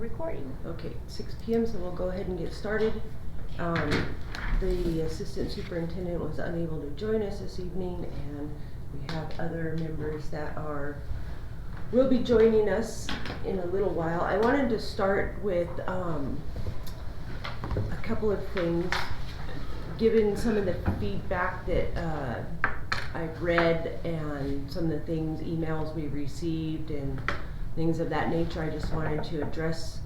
recording. Okay, 6 p.m. so we'll go ahead and get started. The assistant superintendent was unable to join us this evening, and we have other members that will be joining us in a little while. I wanted to start with a couple of things, given some of the feedback that I've read and some of the things, emails we received and things of that nature. I just wanted to address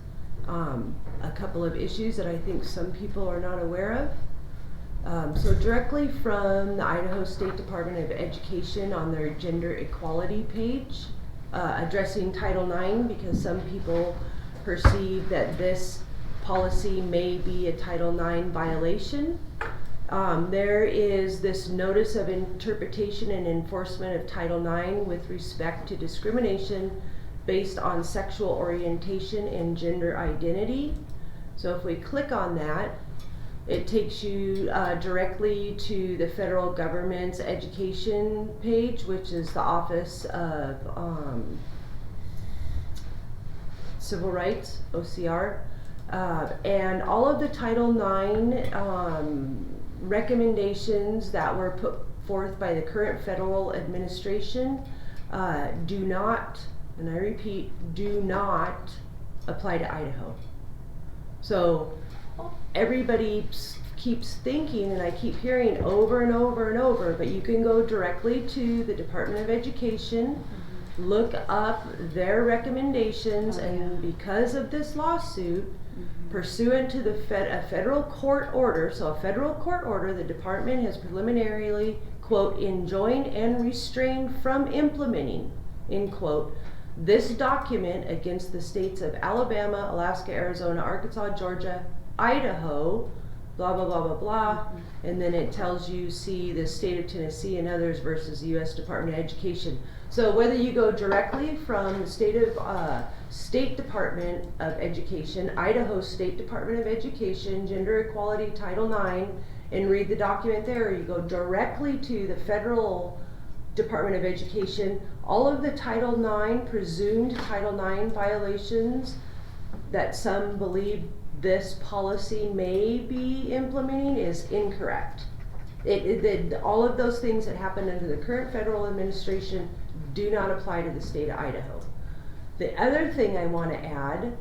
a couple of issues that I think some people are not aware of. So directly from the Idaho State Department of Education on their gender equality page, addressing Title IX, because some people perceive that this policy may be a Title IX violation. There is this notice of interpretation and enforcement of Title IX with respect to discrimination based on sexual orientation and gender identity. So if we click on that, it takes you directly to the federal government's education page, which is the Office of Civil Rights, OCR. And all of the Title IX recommendations that were put forth by the current federal administration do not, and I repeat, do not apply to Idaho. So everybody keeps thinking, and I keep hearing over and over and over, but you can go directly to the Department of Education, look up their recommendations, and because of this lawsuit, pursuant to a federal court order, so a federal court order, the department has preliminarily, quote, enjoined and restrained from implementing, end quote, this document against the states of Alabama, Alaska, Arizona, Arkansas, Georgia, Idaho, blah, blah, blah, blah, blah. And then it tells you, see the state of Tennessee and others versus the U.S. Department of Education. So whether you go directly from the State Department of Education, Idaho State Department of Education, Gender Equality Title IX, and read the document there, or you go directly to the Federal Department of Education, all of the Title IX, presumed Title IX violations that some believe this policy may be implementing is incorrect. All of those things that happen under the current federal administration do not apply to the state of Idaho. The other thing I want to add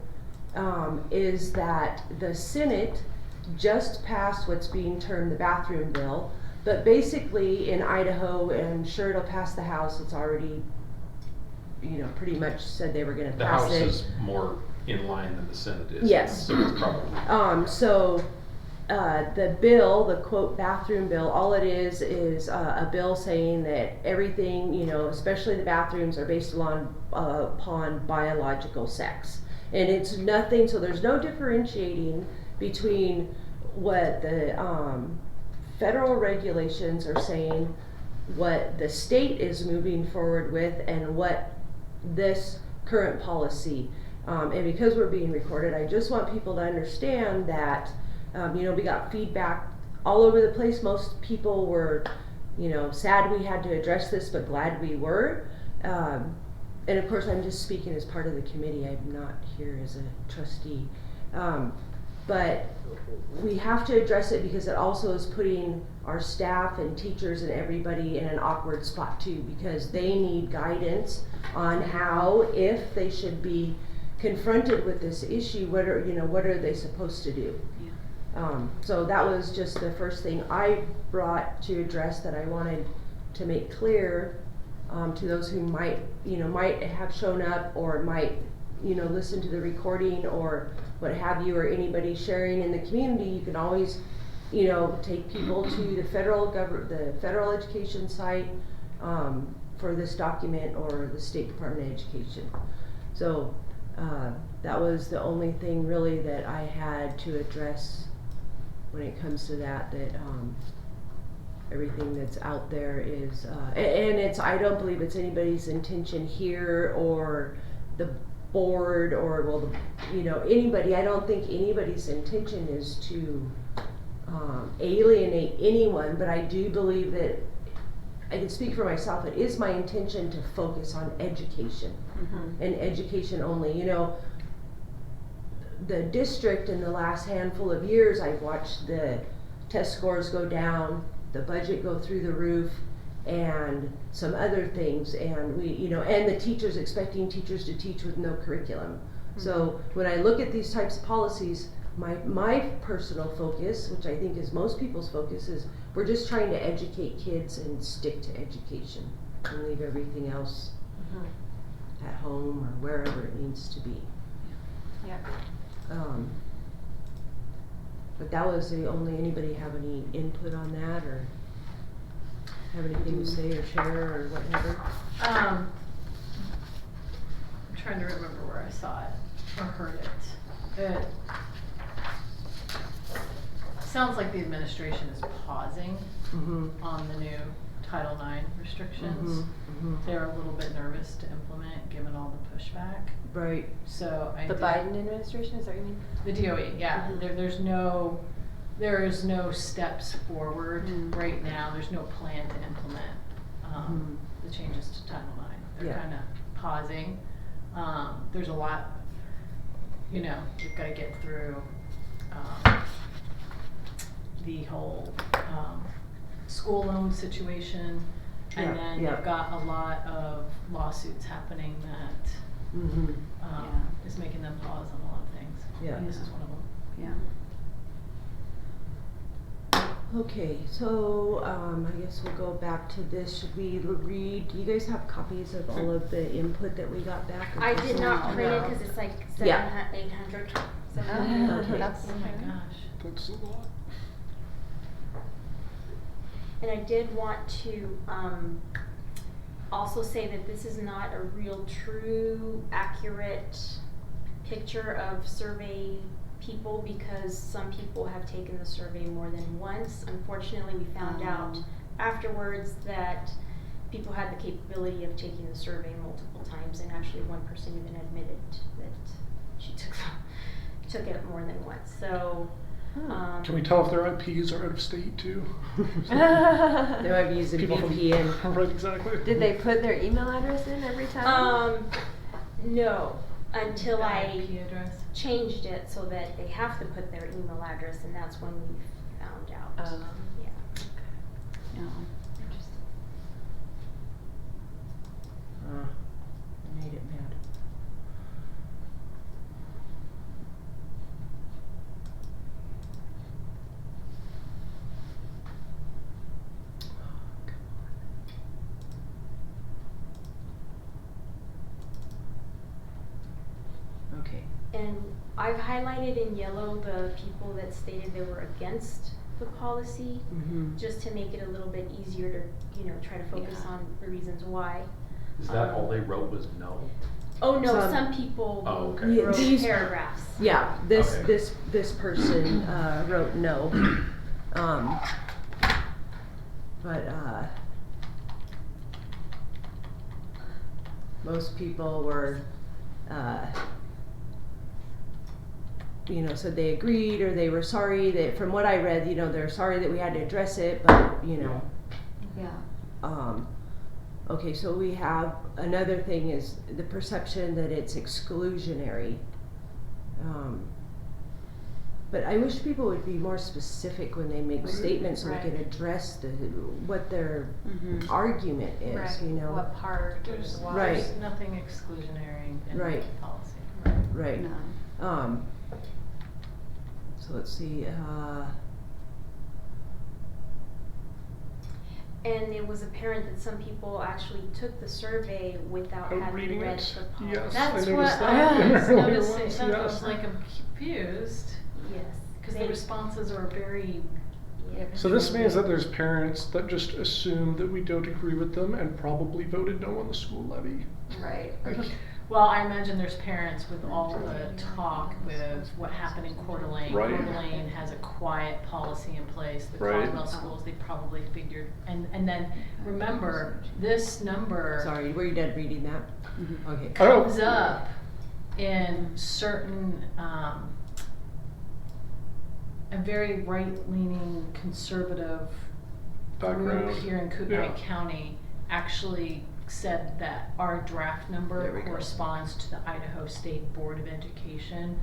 is that the Senate just passed what's being termed the bathroom bill, but basically in Idaho, and I'm sure it'll pass the House, it's already, pretty much said they were going to pass it. The House is more in line than the Senate is. Yes. So it's probably. The bill, the quote bathroom bill, all it is a bill saying that everything, especially the bathrooms, are based upon biological sex. And it's nothing, so there's no differentiating between what the federal regulations are saying, what the state is moving forward with, and what this current policy. And because we're being recorded, I just want people to understand that we got feedback all over the place. Most people were, sad we had to address this, but glad we were. And of course, I'm just speaking as part of the committee. I'm not here as a trustee. But we have to address it because it also is putting our staff and teachers and everybody in an awkward spot too, because they need guidance on how, if they should be confronted with this issue, what are they supposed to do? So that was just the first thing I brought to address that I wanted to make clear to those who might have shown up or might, listen to the recording or what have you, or anybody sharing in the community. You can always, take people to the federal education site for this document, or the State Department of Education. So that was the only thing really that I had to address when it comes to that everything that's out there is, and I don't believe it's anybody's intention here or the board or, anybody. I don't think anybody's intention is to alienate anyone, but I do believe that, I can speak for myself, it is my intention to focus on education and education only. the district in the last handful of years, I've watched the test scores go down, the budget go through the roof, and some other things, and and the teachers expecting teachers to teach with no curriculum. So when I look at these types of policies, my personal focus, which I think is most people's focus, is we're just trying to educate kids and stick to education and leave everything else at home or wherever it needs to be. Yeah. But that was the only, anybody have any input on that or have anything to say or share or whatever? I'm trying to remember where I saw it or heard it. It sounds like the administration is pausing on the new Title IX restrictions. They're a little bit nervous to implement given all the pushback. Right. So The Biden administration, is that what you mean? The DOE, yeah. There is no steps forward right now. There's no plan to implement the changes to Title IX. They're kind of pausing. There's a lot, we've got to get through the whole school loan situation, and then they've got a lot of lawsuits happening that is making them pause on a lot of things. Yeah. And this is one of them. Yeah. Okay, so I guess we'll go back to this. Should we read? Do you guys have copies of all of the input that we got back? I did not print it because it's like 800. Okay. That's, Oh my gosh. That's a lot. And I did want to also say that this is not a real true accurate picture of survey people, because some people have taken the survey more than once. Unfortunately, we found out afterwards that people had the capability of taking the survey multiple times, and actually one person even admitted that she took it more than once. So Can we tell if their IPs are out of state too? They might be using People VPN. Right, exactly. did they put their email address in every time? No, until I IP address. changed it so that they have to put their email address, and that's when we found out. Yeah. No. Interesting. Made it mad. Okay. And I've highlighted in yellow the people that stated they were against the policy, just to make it a little bit easier to, try to focus on the reasons why. Is that all they wrote was no? Oh no, Some- some people Oh, okay. Yeah, wrote these- paragraphs. Yeah, Okay. this person wrote no. But most people were said they agreed or they were sorry that, from what I read, they're sorry that we had to address it, but Yeah. Okay, so we have, another thing is the perception that it's exclusionary. But I wish people would be more specific when they make statements so we can address what their argument is, What part? There's Right. nothing exclusionary in Right. the policy. Right. No. So let's see, And it was apparent that some people actually took the survey without Oh, having reading read it? the policy. Yes. That's I what noticed I that. was Earlier noticing. ones, I was yes. like, I'm confused Yes. because the They- responses are very. Yeah. So this means that there's parents that just assume that we don't agree with them and probably voted no on the school levy. Right. Like, Well, I imagine there's parents with all the talk with what happened in Coeur d'Alene. Right. Coeur d'Alene has a quiet policy in place. The Right. Caldwell schools, they probably figured, and then remember, this number sorry, were you done reading that? Okay. comes up in certain, a very right-leaning conservative Background. group here in Kootenai County actually said that our draft There number we go. corresponds to the Idaho State Board of Education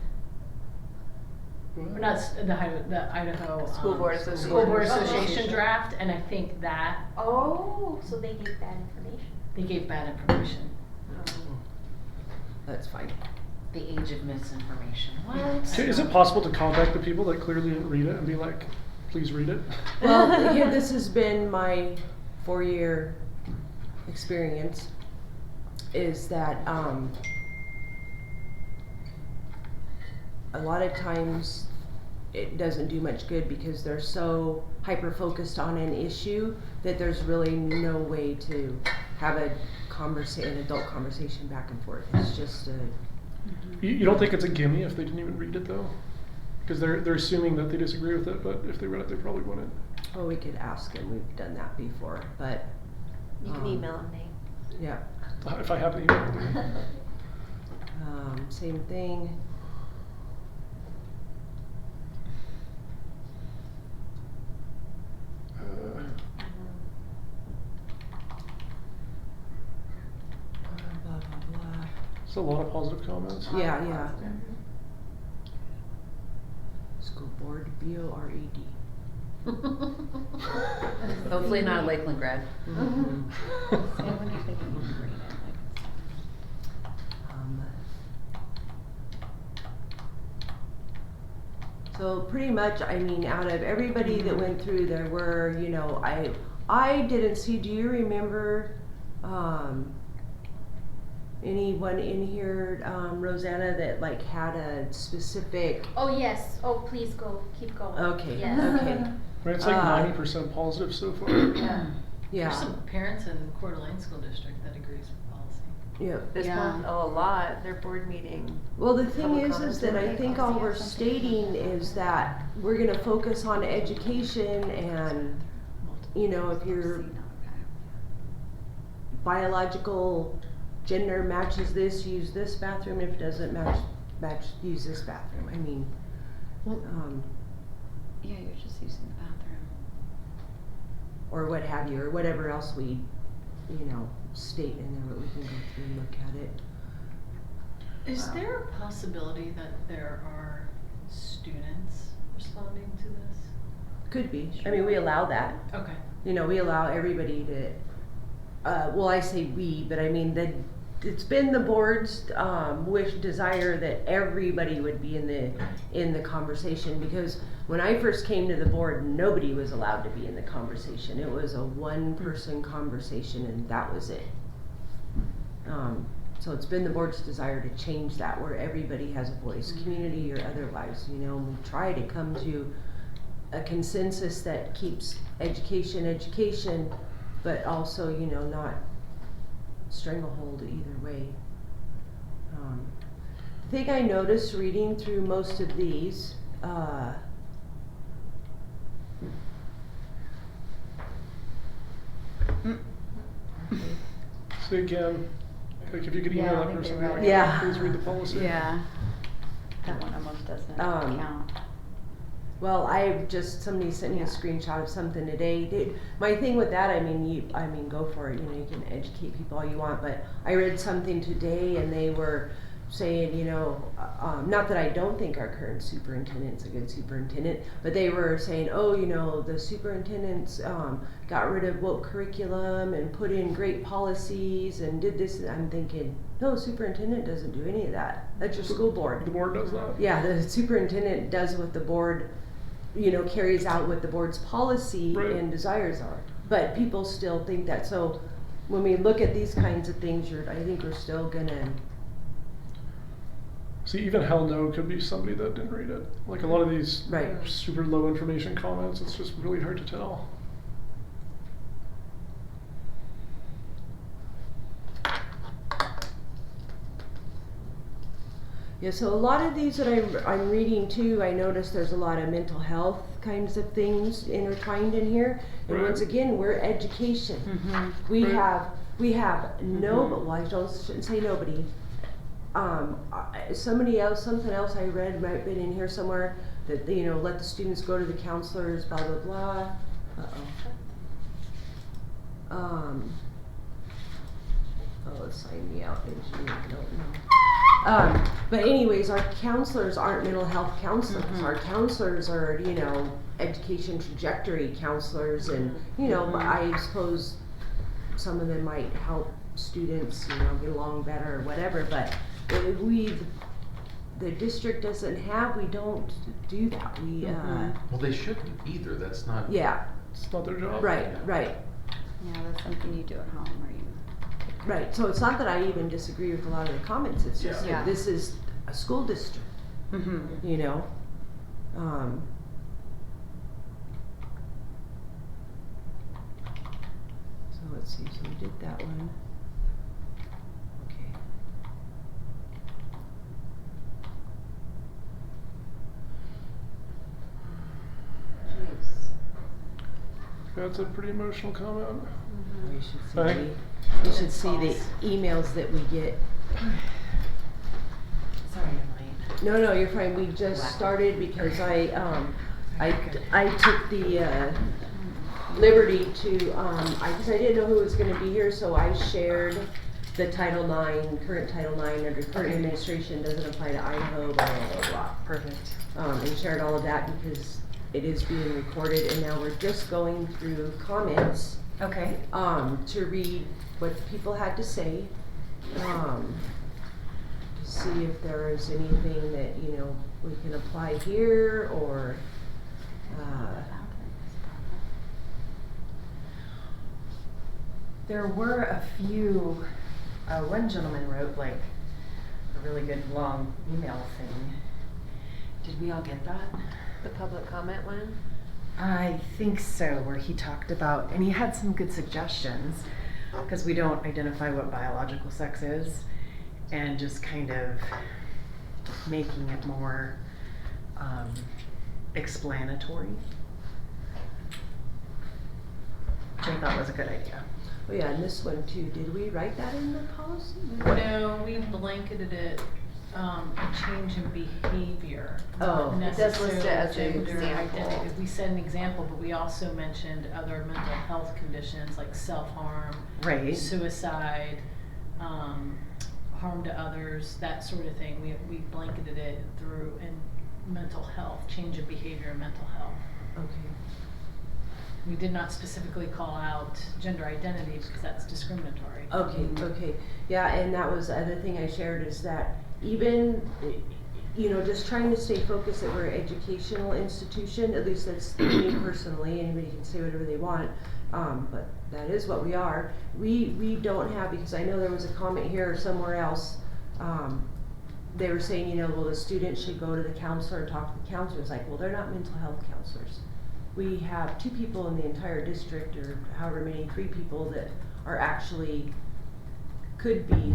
or not the Idaho School Board School Board Association. Association draft, and I think that Oh, so they gave bad information. they gave bad information. That's fine. The age of misinformation. What? Okay, is it possible to contact the people that clearly didn't read it and be like, please read it? Well, here, this has been my 4-year experience, is that, a lot of times it doesn't do much good because they're so hyper-focused on an issue that there's really no way to have an adult conversation back and forth. It's just a, You don't think it's a gimme if they didn't even read it though? Because they're assuming that they disagree with it, but if they read it, they probably wouldn't. well, we could ask them, we've done that before, but, You can email them, Nate. yeah. If I have the email. Same thing. Blah, blah, blah. It's a lot of positive comments. Yeah, yeah. School board, B-O-R-E-D. Hopefully not a Lakeland grad. Mhm. See, I wonder if they can even read it. So pretty much, I mean, out of everybody that went through, there were, you know, I didn't see, do you remember, anyone in here, Rosanna, that like had a specific, Oh, yes. Oh, please go. Keep going. okay, Yes. okay, I mean, it's like 90% positive so far. Yeah. yeah, There's some parents in Coeur d'Alene School District that agrees with policy. yeah. This Yeah. month, a lot, their board meeting. Well, the thing Public is comments that I and think all we're stating is that we're gonna focus on education and, you know, if your biological gender matches this, use this bathroom, if it doesn't match, use this bathroom, I mean, Yeah, you're just using the bathroom. or what have you, or whatever else we, you know, state in there, but we can go through and look at it. Is there a possibility that there are students responding to this? Could be, I mean, we allow that. Okay. You know, we allow everybody to, well, I say we, but I mean, it's been the board's, desire that everybody would be in the conversation, because when I first came to the board, nobody was allowed to be in the conversation. It was a one-person conversation and that was it. So it's been the board's desire to change that, where everybody has a voice, community or otherwise, you know, and we try to come to a consensus that keeps education, but also, you know, not stranglehold either way. The thing I noticed reading through most of these, Say again, like if you could Yeah, email I that think person, they like, read it. Yeah. please read the policy. Yeah. That one almost doesn't count. well, somebody sent me a screenshot of something today. My thing with that, I mean, go for it, you know, you can educate people all you want, but I read something today and they were saying, you know, not that I don't think our current superintendent's a good superintendent, but they were saying, oh, you know, the superintendent's got rid of woke curriculum and put in great policies and did this, and I'm thinking, no, superintendent doesn't do any of that. That's your school board. The board does that? Yeah, the superintendent does what the board, you know, carries out what the board's policy Right. and desires are. But people still think that, so when we look at these kinds of things, I think we're still gonna, See, even hell no could be somebody that didn't read it. Like a lot of these Right. super low information comments, it's just really hard to tell. yeah, so a lot of these that I'm reading too, I notice there's a lot of mental health kinds of things intertwined in here. And Right. once again, we're education. Mm-hmm. We Right. have no, well, I shouldn't say nobody. Something else I read might have been in here somewhere, that, you know, let the students go to the counselors, blah, blah, blah. Oh, sign me out, engineer, I don't know. But anyways, our counselors aren't mental health counselors. Mhm. Our counselors are, education trajectory counselors, and, Mhm. I suppose some of them might help students, get along better or whatever, but the district we don't do that. Mhm. Well, they shouldn't either, that's not. Yeah, It's not their job. right. Yeah, that's something you do at home or you. Right, so it's not that I even disagree with a lot of the comments, it's just Yeah. that this is a school district, Mm-hmm. So let's see, so we did that one. Okay. That's a pretty emotional comment. You should see Sorry? you should see the emails that we get. Sorry, I'm late. No, you're fine, we just started because I took the, liberty to, cause I didn't know who was gonna be here, so I shared the Title IX, current Title IX under current administration doesn't apply to Idaho, blah, blah, blah, blah. Perfect. And shared all of that because it is being recorded, and now we're just going through comments, Okay. to read what people had to say, to see if there is anything that, we can apply here, or, There were a few, one gentleman wrote like a really good long email thing. Did we all get that? The public comment one? I think so, where he talked about, and he had some good suggestions, because we don't identify what biological sex is, and just kind of making it more explanatory, which I thought was a good idea. oh yeah, and this one too, did we write that in the policy? No, we blanketed it, a change in behavior. Oh. Not It does list it as an necessarily gender example. identity. We said an example, but we also mentioned other mental health conditions like self-harm, Right. suicide, harm to others, that sort of thing. We blanketed it through in mental health, change of behavior and mental health. Okay. We did not specifically call out gender identity because that's discriminatory. Okay, yeah, and that was the other thing I shared is that even, just trying to stay focused that we're an educational institution, at least that's me personally, anybody can say whatever they want, but that is what we are. We don't have, because I know there was a comment here or somewhere else, they were saying, well, the student should go to the counselor and talk to the counselor. It's like, well, they're not mental health counselors. We have 2 people in the entire district, or however many, 3 people that are actually, could be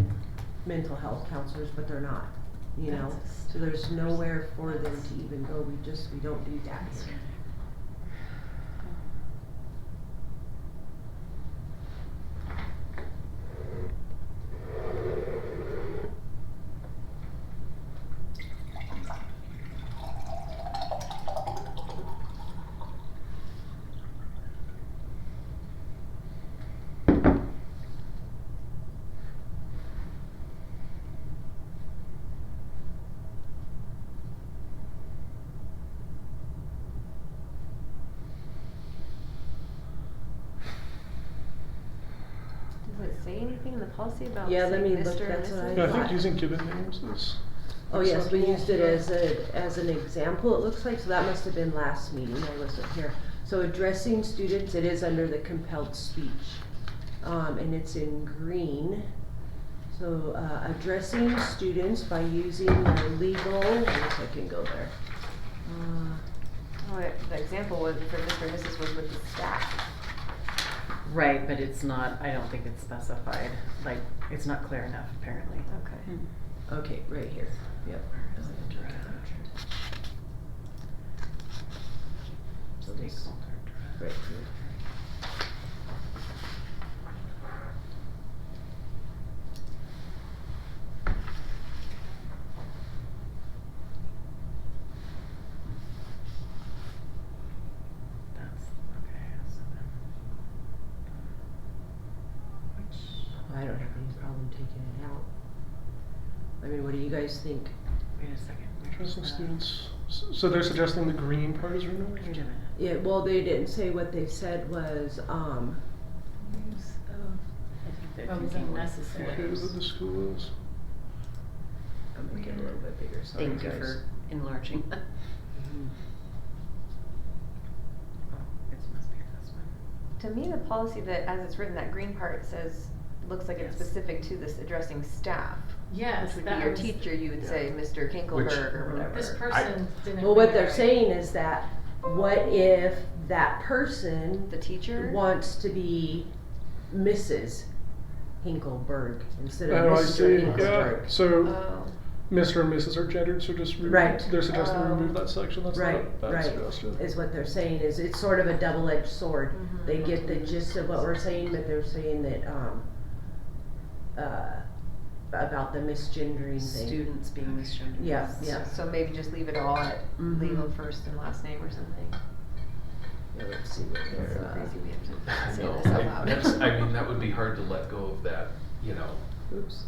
mental health counselors, but they're not, So there's nowhere for them to even go, we don't do that here. Does it say anything in the policy about Yeah, let saying me Mr. look, and that's what I Mrs.? Yeah, I think thought. using given names is. Oh yes, we acceptable. used it as an example, it looks like, so that must have been last meeting, I wasn't here. So addressing students, it is under the compelled speech, and it's in green. So, addressing students by using the legal, I guess I can go there. The example was for Mr. and Mrs. was with the staff. Right, but it's not, I don't think it's specified, like, it's not clear enough, apparently. Okay. Okay, right here, yep. So this, right here. That's, okay, so then. I don't have any problem taking it out. I mean, what do you guys think? Wait a second. Addressing students, so they're suggesting the green part is removed? Wait a minute. Yeah, well, they didn't say what they said was, Use of. I think they're Oh, thinking necessary. Okay, that the school is. I'm gonna get a little bit bigger, sorry Thank you guys. for enlarging. Mhm. Oh, it must be this one. To me, the policy that, as it's written, that green part says, looks like it's Yes. specific to this addressing staff. Yes, Which would be that your was- teacher, you would say Mr. Kinkleberg or whatever. This person didn't. Well, what read they're it. saying is that, what if that person The teacher? wants to be Mrs. Hinkleberg instead of Oh, I Mr. see, yeah, Hinkleberg? so Oh, Mr. and Mrs. are gendered, so just Right. they're suggesting we Oh. remove that section, that's not a Right, bad right, suggestion. is what they're saying, is it's sort of a double-edged sword. Mhm. They get the gist of what we're saying, but they're saying that, about the misgendering thing. Students being misgendered. Yeah, yeah. so maybe just leave it all at Mhm. legal first and last name or something. Yeah, let's see what It's so they're, crazy we have to say No, this out loud. I mean, that would be hard to let go of that, you know, oops.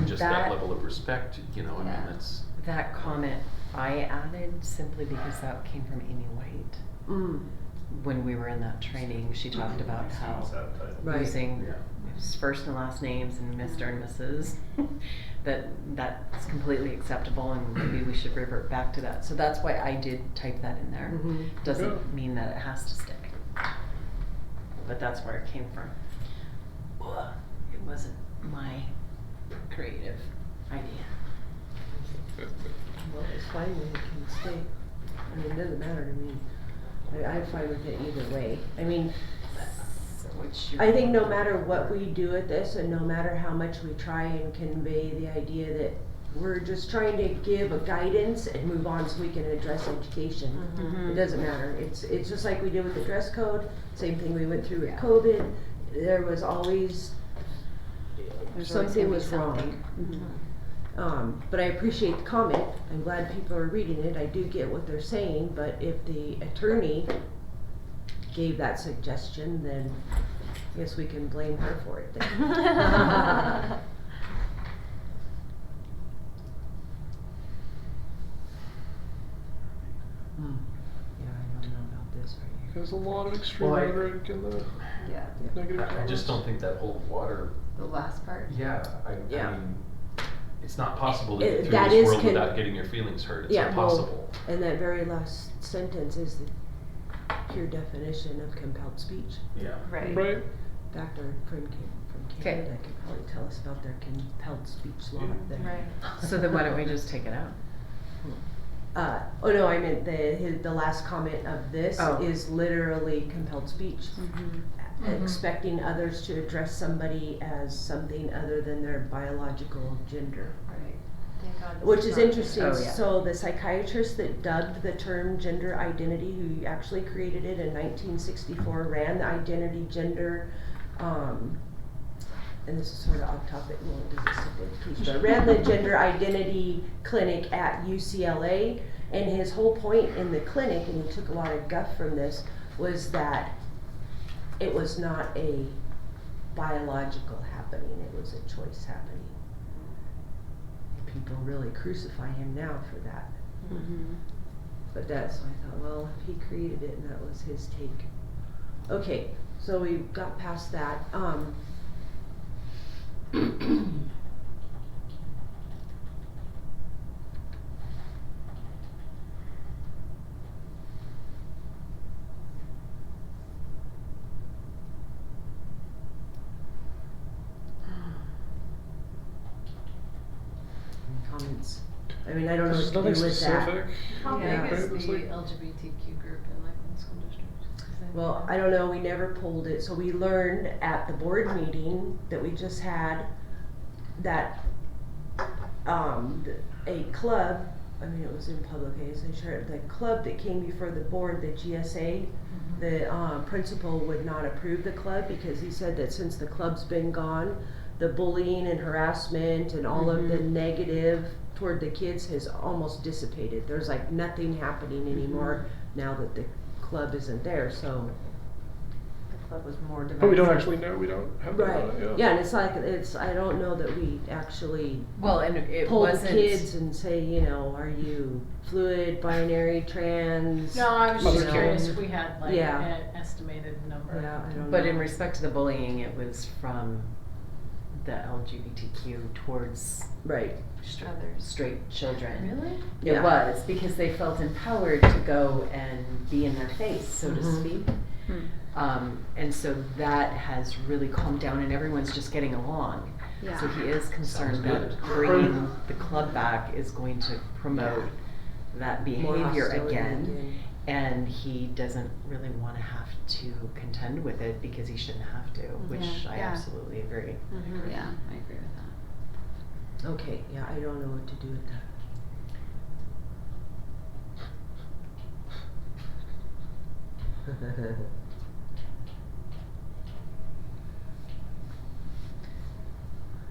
just that level of respect, you know, I mean, Yeah. that's, That comment I added simply because that came from Amy White. Mm, When we were in that training, she talked about how right. using yeah. his first and last names and Mr. and Mrs. that's completely acceptable, and maybe we should revert back to that. So that's why I did type that in there. Mhm. Doesn't Yeah. mean that it has to stay. But that's where it came from. Ugh, it wasn't my creative idea. Well, it's fine when it can stay. I mean, it doesn't matter to me. I'm fine with it either way. I mean, So which I think no matter what we do at this, and no matter how much we try and convey the idea that we're just trying to give a guidance and move on so we can address education. Mhm. It doesn't matter. It's just like we did with the dress code, same thing we went through with Yeah. COVID. There was always, There's always something gonna be was wrong. something. But I appreciate the comment. I'm glad people are reading it. I do get what they're saying, but if the attorney gave that suggestion, then I guess we can blame her for it then. Yeah, I don't know about this right here. There's a lot of extreme Well, rhetoric in the Yeah, negative I just comments. don't think that whole water, the last part. yeah, Yeah. I mean, it's not possible to It- get through that this is world con- without getting your feelings hurt, it's Yeah, well, impossible. And that very last sentence is the pure definition of compelled speech. Yeah. Right. Right, In fact, our friend came from Okay. Canada could probably tell us about their compelled speech law there. Right. So then why don't we just take it out? Oh no, I meant the last comment of this Oh. is literally compelled speech. Mhm. Expecting others to address somebody as something other than their biological gender. Right. Thank God this Which is not- interesting, Oh, yeah. so the psychiatrist that dubbed the term gender identity, who actually created it in 1964, ran the identity gender, and this is sort of off topic, well, it doesn't stick with education, but ran the gender identity clinic at UCLA, and his whole point in the clinic, and he took a lot of guff from this, was that it was not a biological happening, it was a choice happening. People really crucify him now for that. But that's, so I thought, well, if he created it and that was his take. Okay, so we got past that. Any comments? I mean, I don't know there's what to nothing do with that. specific. How Yeah. big is Right, it's the like- LGBTQ group in Lakeland School District? Is that- Well, I don't know, we never pulled it, so we learned at the board meeting that we just had that, a club, I mean, it was in public, I guess I shared, the club that came before the board, the GSA, the, principal would not approve the club because he said that since the club's been gone, the bullying and harassment and all of the negative toward the kids has almost dissipated. There's like nothing happening anymore now that the club isn't there, so. That was more divisive. But we don't actually know, we don't have that Right, on it, yeah, and it's like, I don't know that we actually Well, and it poll the wasn't. kids and say, you know, are you fluid, binary, trans? No, I was Mother just tongue. curious if we had like Yeah. an estimated number. Yeah, I don't But know. in respect to the bullying, it was from the LGBTQ towards Right, straight children. Really? It Yeah. was, because they felt empowered to go and be in their face, so to Mhm. speak. Hmm. And so that has really calmed down and everyone's just getting along. Yeah. So he is concerned Sounds that good. bringing the club back is going to promote that more behavior hostility again. And he doesn't really wanna have to contend with it because he shouldn't have to, which Yeah. I Yeah. absolutely agree. Yeah, I agree with that. Okay, yeah, I don't know what to do with that.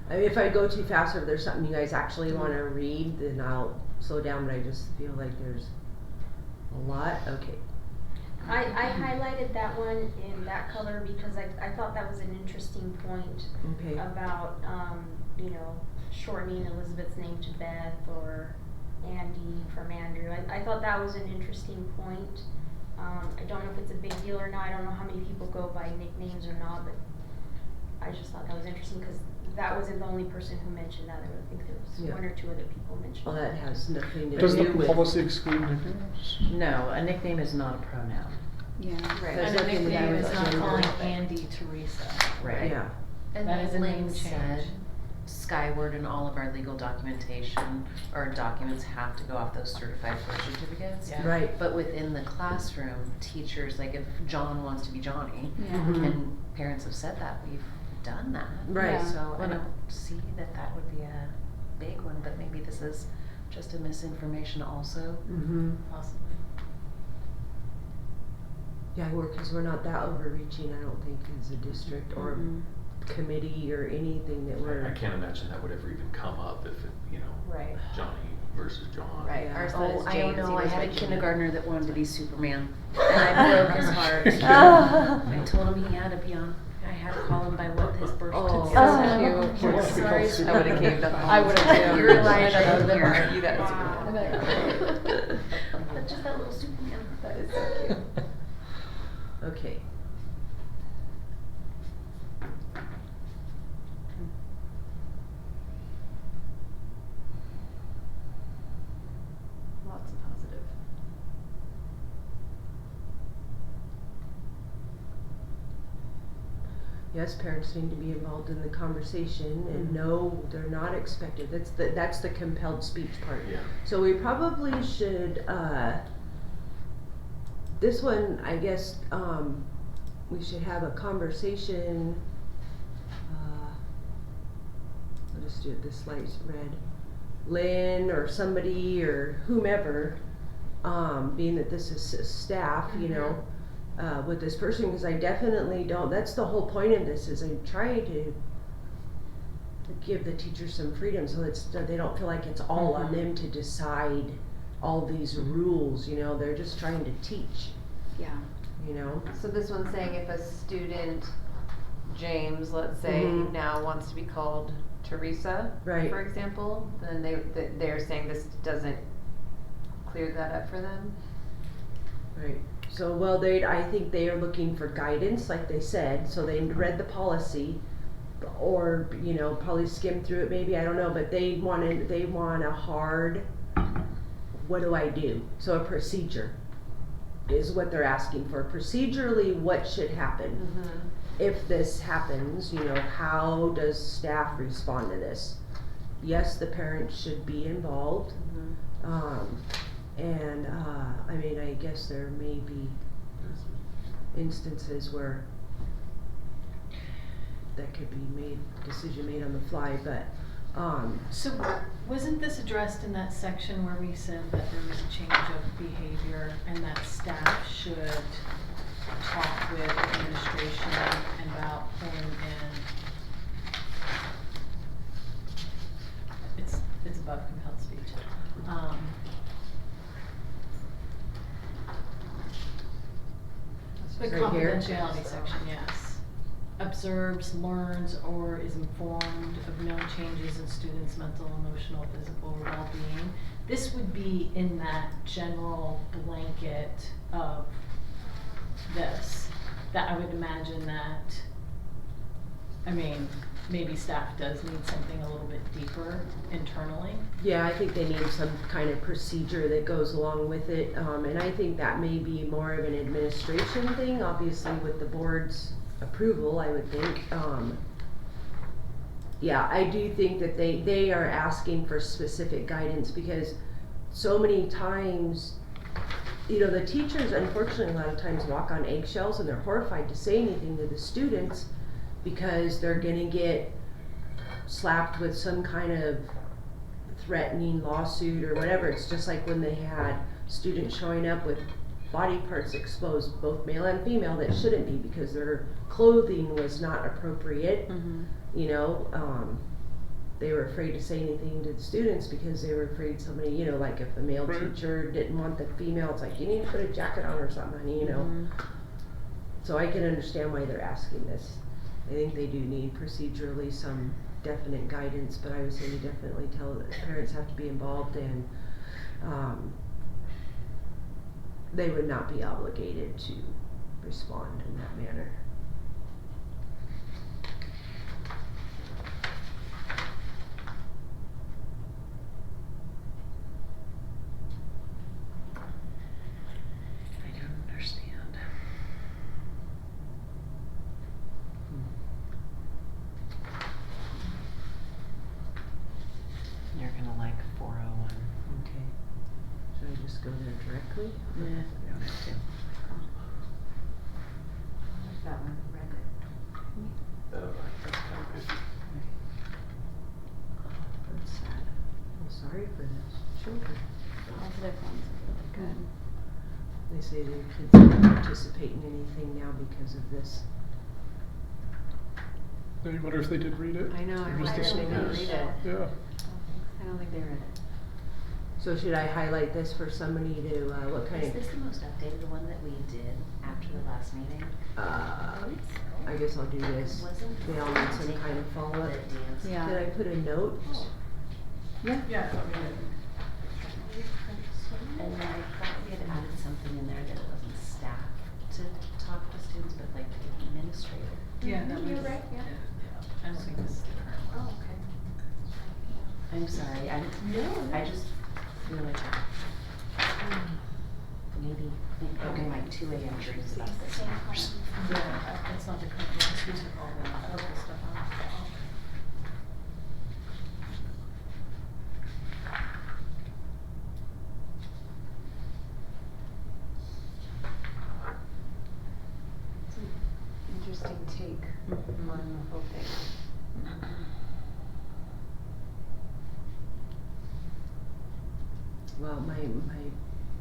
I mean, if I go too fast or if there's something you guys actually wanna read, then I'll slow down, but I just feel like there's a lot, okay. I highlighted that one in that color because I thought that was an interesting point Okay, about, you know, shortening Elizabeth's name to Beth or Andy from Andrew. I thought that was an interesting point. I don't know if it's a big deal or not. I don't know how many people go by nicknames or not, but I just thought that was interesting because that wasn't the only person who mentioned that. I think there was Yeah. one or two other people mentioned well, that has nothing to Does the do with. policy exclude nicknames? No, a nickname is not a pronoun. Yeah. Right. And There's a nothing to do nickname with is not gender. calling Andy Teresa. Right. Yeah, And That is a name Lynn change. said Skyward and all of our legal documentation or documents have to go off those certified birth certificates. Yeah. right, But within the classroom, teachers, like if John wants to be Johnny, Yeah. Mhm. and parents have said that, we've done that. Right. Yeah. So I Well, don't see that that would be a big one, but maybe this is just a misinformation also. mm-hmm. Possibly. Yeah, cause we're not that overreaching, I don't think, as a district or Mhm. committee or anything that we're. I can't imagine that would ever even come up if it, you know, Right. Johnny versus John. Right, Yeah. our son Oh, is I James, don't know, I I was had a making- kindergartner that wanted to be Superman, and I broke his heart. I told him he had to be on, I had to call him by what his birth Oh. certificate said. He wants to be called Sorry. Superman. I would've caved up. I would've too. You're lying I right would've been here. like, you got Wow. Superman. But just that little Superman. That is so cute. Okay. Lots of positive. Yes, parents need to be involved in the conversation and no, they're not expected, that's the compelled speech part. Yeah. So we probably should, this one, I guess, we should have a conversation, I'll just do it, this light's red. Lynn or somebody or whomever, being that this is staff, you know, with this person, because I definitely don't, that's the whole point of this, is I'm trying to give the teachers some freedom so they don't feel like it's all on them to decide all these rules, you know, they're just trying to teach, Yeah. you know? So this one's saying if a student, James, let's say, Mhm. now wants to be called Teresa, Right. for example, then they're saying this doesn't clear that up for them? Right. So, well, I think they are looking for guidance, like they said, so they read the policy, or, you know, probably skimmed through it maybe, I don't know, but they want a hard, what do I do? So a procedure is what they're asking for. Procedurally, what should happen? Mm-hmm. If this happens, you know, how does staff respond to this? Yes, the parents should be involved. I mean, I guess there may be instances where that could be decision made on the fly, but, So wasn't this addressed in that section where we said that there was a change of behavior and that staff should talk with administration about pulling in? It's above compelled speech. The Right here? confidentiality section, yes. Observes, learns, or is informed of known changes in students' mental, emotional, physical well-being. This would be in that general blanket of this, that I would imagine that, I mean, maybe staff does need something a little bit deeper internally. Yeah, I think they need some kind of procedure that goes along with it, and I think that may be more of an administration thing, obviously with the board's approval, I would think. Yeah, I do think that they are asking for specific guidance, because so many times, you know, the teachers unfortunately a lot of times walk on eggshells, and they're horrified to say anything to the students because they're gonna get slapped with some kind of threatening lawsuit or whatever. It's just like when they had students showing up with body parts exposed, both male and female, that shouldn't be because their clothing was not appropriate. You know, they were afraid to say anything to the students because they were afraid somebody, you know, like if a male Right. teacher didn't want the female, it's like, you need to put a jacket on or something, you know. So I can understand why they're asking this. I think they do need procedurally some definite guidance, but I would say you definitely tell that parents have to be involved, and they would not be obligated to respond in that manner. I don't understand. You're gonna like 401. Okay. Should I just go there directly? Nah, you don't have to. There's that one, read it. That's kind of iffy. That's sad. I'm sorry for those children. Positive ones are really good. They say their kids don't participate in anything now because of this. Now you wonder if they did read it. I know, or I just really assumed didn't it. read it. Yeah. I don't think they read it. So should I highlight this for somebody to, what kind Is of, this the most updated one that we did after the last meeting? I guess I'll do this. Wasn't They all need some kind of follow-up. that Dan's- Yeah. Did I put a note? Yeah. And then I thought we had added something in there that it wasn't staff to talk to students, but like the administrator. Yeah, that was. You're right, yeah. I don't think this is the current one. Oh, okay. I'm sorry, I just feel like maybe having like 2 AM dreams about this hours. Yeah, that's not the current one, 'cause we took all the other stuff out. It's an interesting take on the whole thing. Well,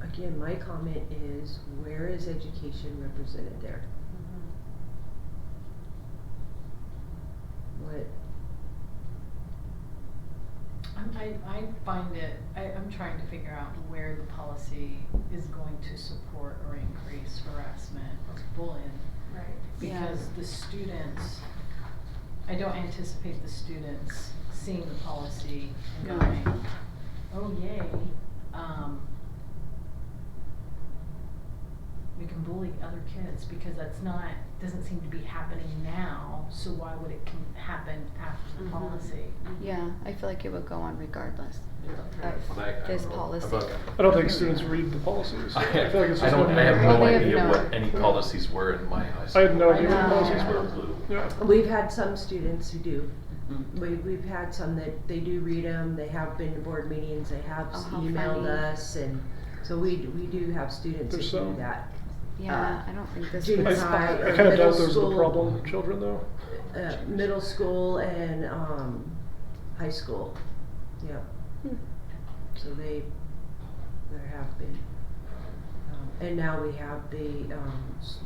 again, my comment is, where is education represented there? What, I find it, I'm trying to figure out where the policy is going to support or increase harassment or bullying. Right. Because the students, I don't anticipate the students seeing the policy and No. going, oh yay, we can bully other kids, because that's not, doesn't seem to be happening now, so why would it happen after the policy? Yeah, I feel like it would go on regardless Yeah. of I this don't know policy. about- I don't think students read the policies. I feel like it's I just don't, one I have area. no Well, they have idea no- what any policies were in my high school. I had no idea what I the know. policies I were. have no clue. Yeah. we've had some students who do. Mhm. We've had some that they do read them, they have been to board meetings, they have Oh, how emailed funny. us, and so we do have students There's that do some. that. Yeah, I don't think this junior would I, high spot. or I kind of middle doubt those are the school. problem children though. Middle school and, high school, yeah. So there have been. And now we have the,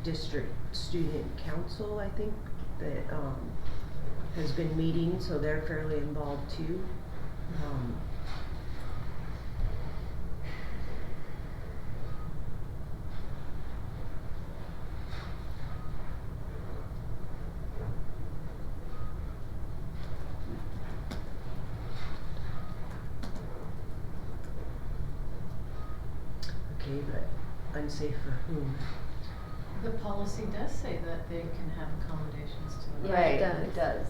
district student council, I think, that, has been meeting, so they're fairly involved too. okay, but unsafe for whom? The policy does say that they can have accommodations to it. Yeah, it It does.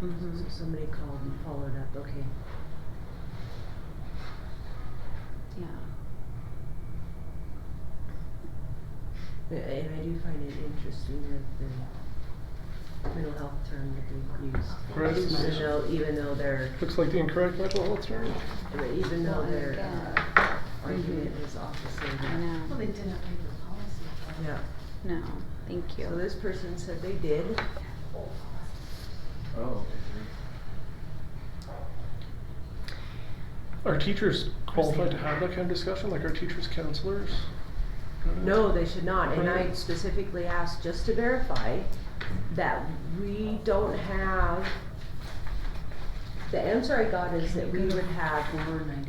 So somebody called and followed up, okay. Yeah. And I do find it interesting that the mental health term that they've Right. used, even though their, Looks like the incorrect mental health term. even though Well, and their again. argument is opposite of I that. know. Well, they didn't read the policy. Yeah, No, thank you. so this person said they did. Oh. Are teachers qualified to have that kind of discussion, like are teachers counselors? No, they should not, and I specifically asked just to verify that we don't have, the answer I got is that we would have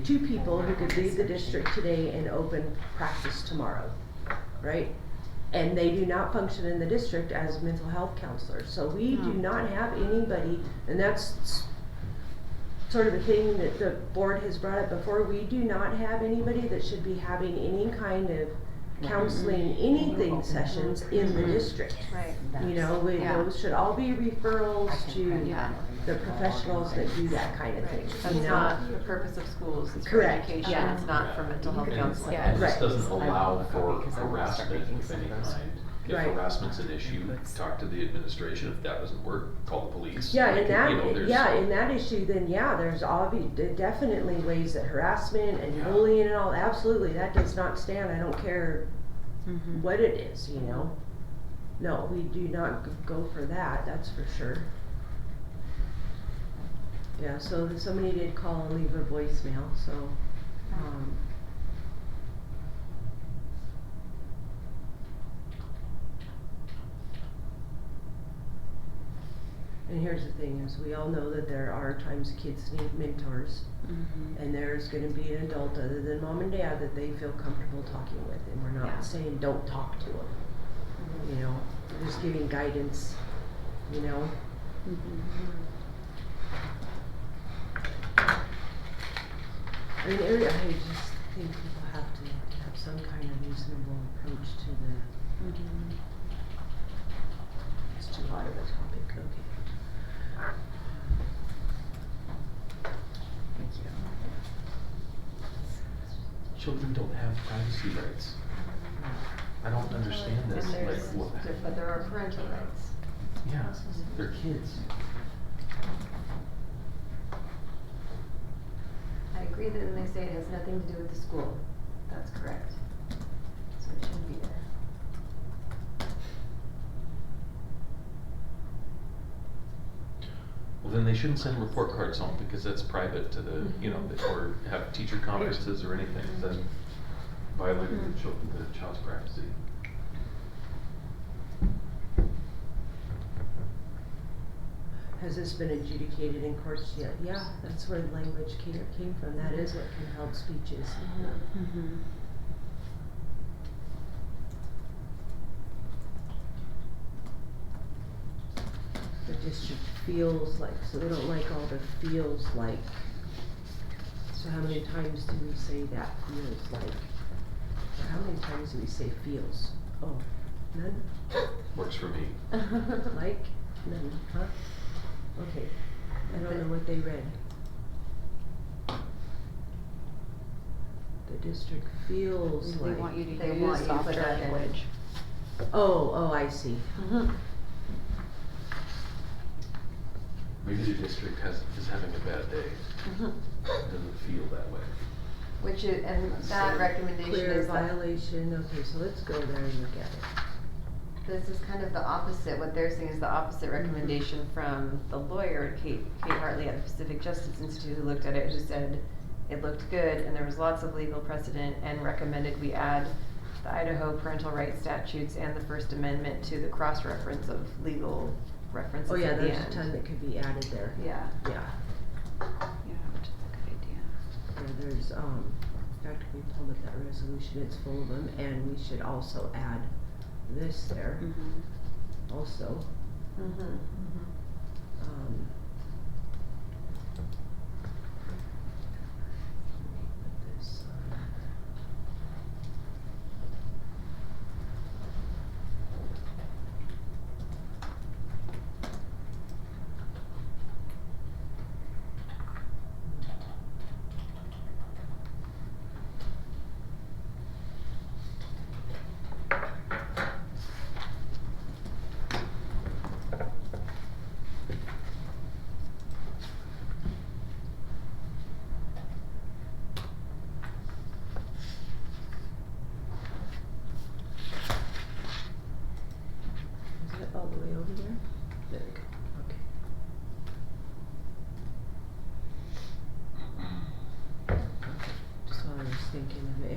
2 people who could leave the district today and open practice tomorrow, right? And they do not function in the district as mental health counselors, so we do not have anybody, and that's sort of a thing that the board has brought up before, we do not have anybody that should be having any kind of counseling, anything sessions in the district. Right. You know, Yeah. those should all be referrals to Yeah. the professionals that do that kind of thing, That's you know? not the purpose of schools, it's for Correct. education, Yeah. it's not for mental health And counseling. Yeah. this Right. doesn't allow I for because I wanna start harassment making of some any of those. kind. If Right. harassment's an issue, talk to the administration. If that doesn't work, call the police. Yeah, Like, in that, you know, there's- yeah, in that issue, then yeah, there's definitely ways that harassment and Yeah. bullying and all, absolutely, that does not stand, I don't care Mhm. what it is, you know? No, we do not go for that, that's for sure. Yeah, so somebody did call and leave a voicemail, so, and here's the thing is, we all know that there are times kids need mentors, Mhm. and there's gonna be an adult other than mom and dad that they feel comfortable talking with, and we're Yeah. not saying don't talk to them. You know, we're just giving guidance, you know? Mhm. I mean, I just think people have to have some kind of reasonable approach to the, Mhm. it's too hot of a topic, okay. Thank you. Children don't have privacy rights. I don't understand this, And like, there's, what, but there are parental rights. yeah, they're kids. I agree that when they say it has nothing to do with the school, that's correct. So it shouldn't be there. Well, then they shouldn't send report cards home because that's private to the, you know, or have teacher conferences or anything, that's violating the child's privacy. Has this been adjudicated in courts yet? Yeah, that's where the language came from, that is what compelled speech is. Mhm. The district feels like, so they don't like all the feels like. So how many times do we say that feels like? Or how many times do we say feels? Oh, none? Works for me. Like? None, huh? Okay, I don't know what they read. The district feels They like. want you to They use want you to put softer that in. language. Oh, I see. Maybe the district is having a bad day. It doesn't feel that way. Which is, and that recommendation Clear is that, violation, okay, so let's go there and look at it. this is kind of the opposite, what they're saying is the opposite recommendation from the lawyer, Kate Hartley at the Pacific Justice Institute, who looked at it, who said it looked good and there was lots of legal precedent and recommended we add the Idaho parental rights statutes and the First Amendment to the cross-reference of legal references Oh yeah, at the there's a end. ton that could be added there. Yeah. Yeah, Yeah, which is a good idea. yeah, there's, in fact, we pulled up that resolution, it's full of them, and we should also add this there Mhm. also. Mm-hmm.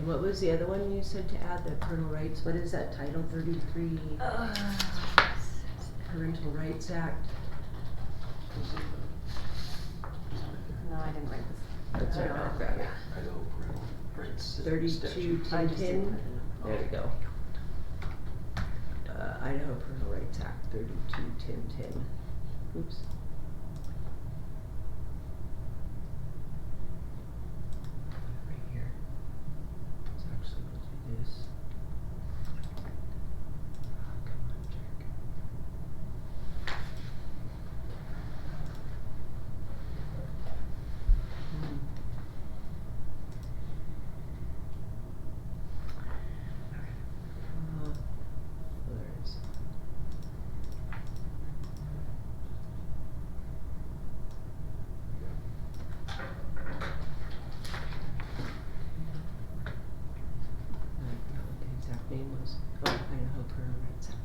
what was the other one you said to add, the parental rights, what is that, Title 33 Parental Rights Act? No, I didn't write this. That's I right, don't I'll know. grab it. Idaho parental rights 32 statute. I just didn't 1010, put it in. there we go. Idaho Parental Rights Act 32-1010. Oops. Right here. It's actually supposed to be this. Oh, come on, Jack. There it is. What the exact name was. Oh, Idaho Parental Rights Act.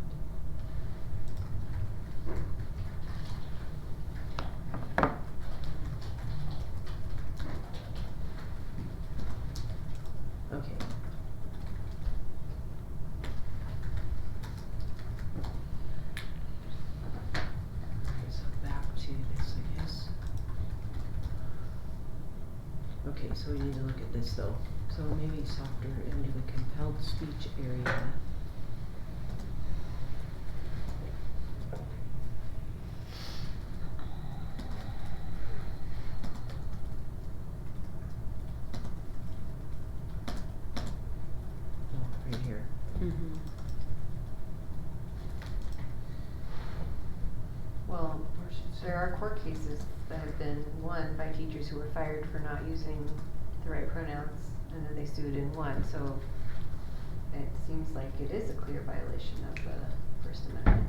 Okay. Okay, so back to this, I guess. Okay, so we need to look at this though. So maybe softer into the compelled speech area. Oh, right here. Mm-hmm. Well, there are court cases that have been won by teachers who were fired for not using the right pronouns, and then they sued and won, so it seems like it is a clear violation of the First Amendment.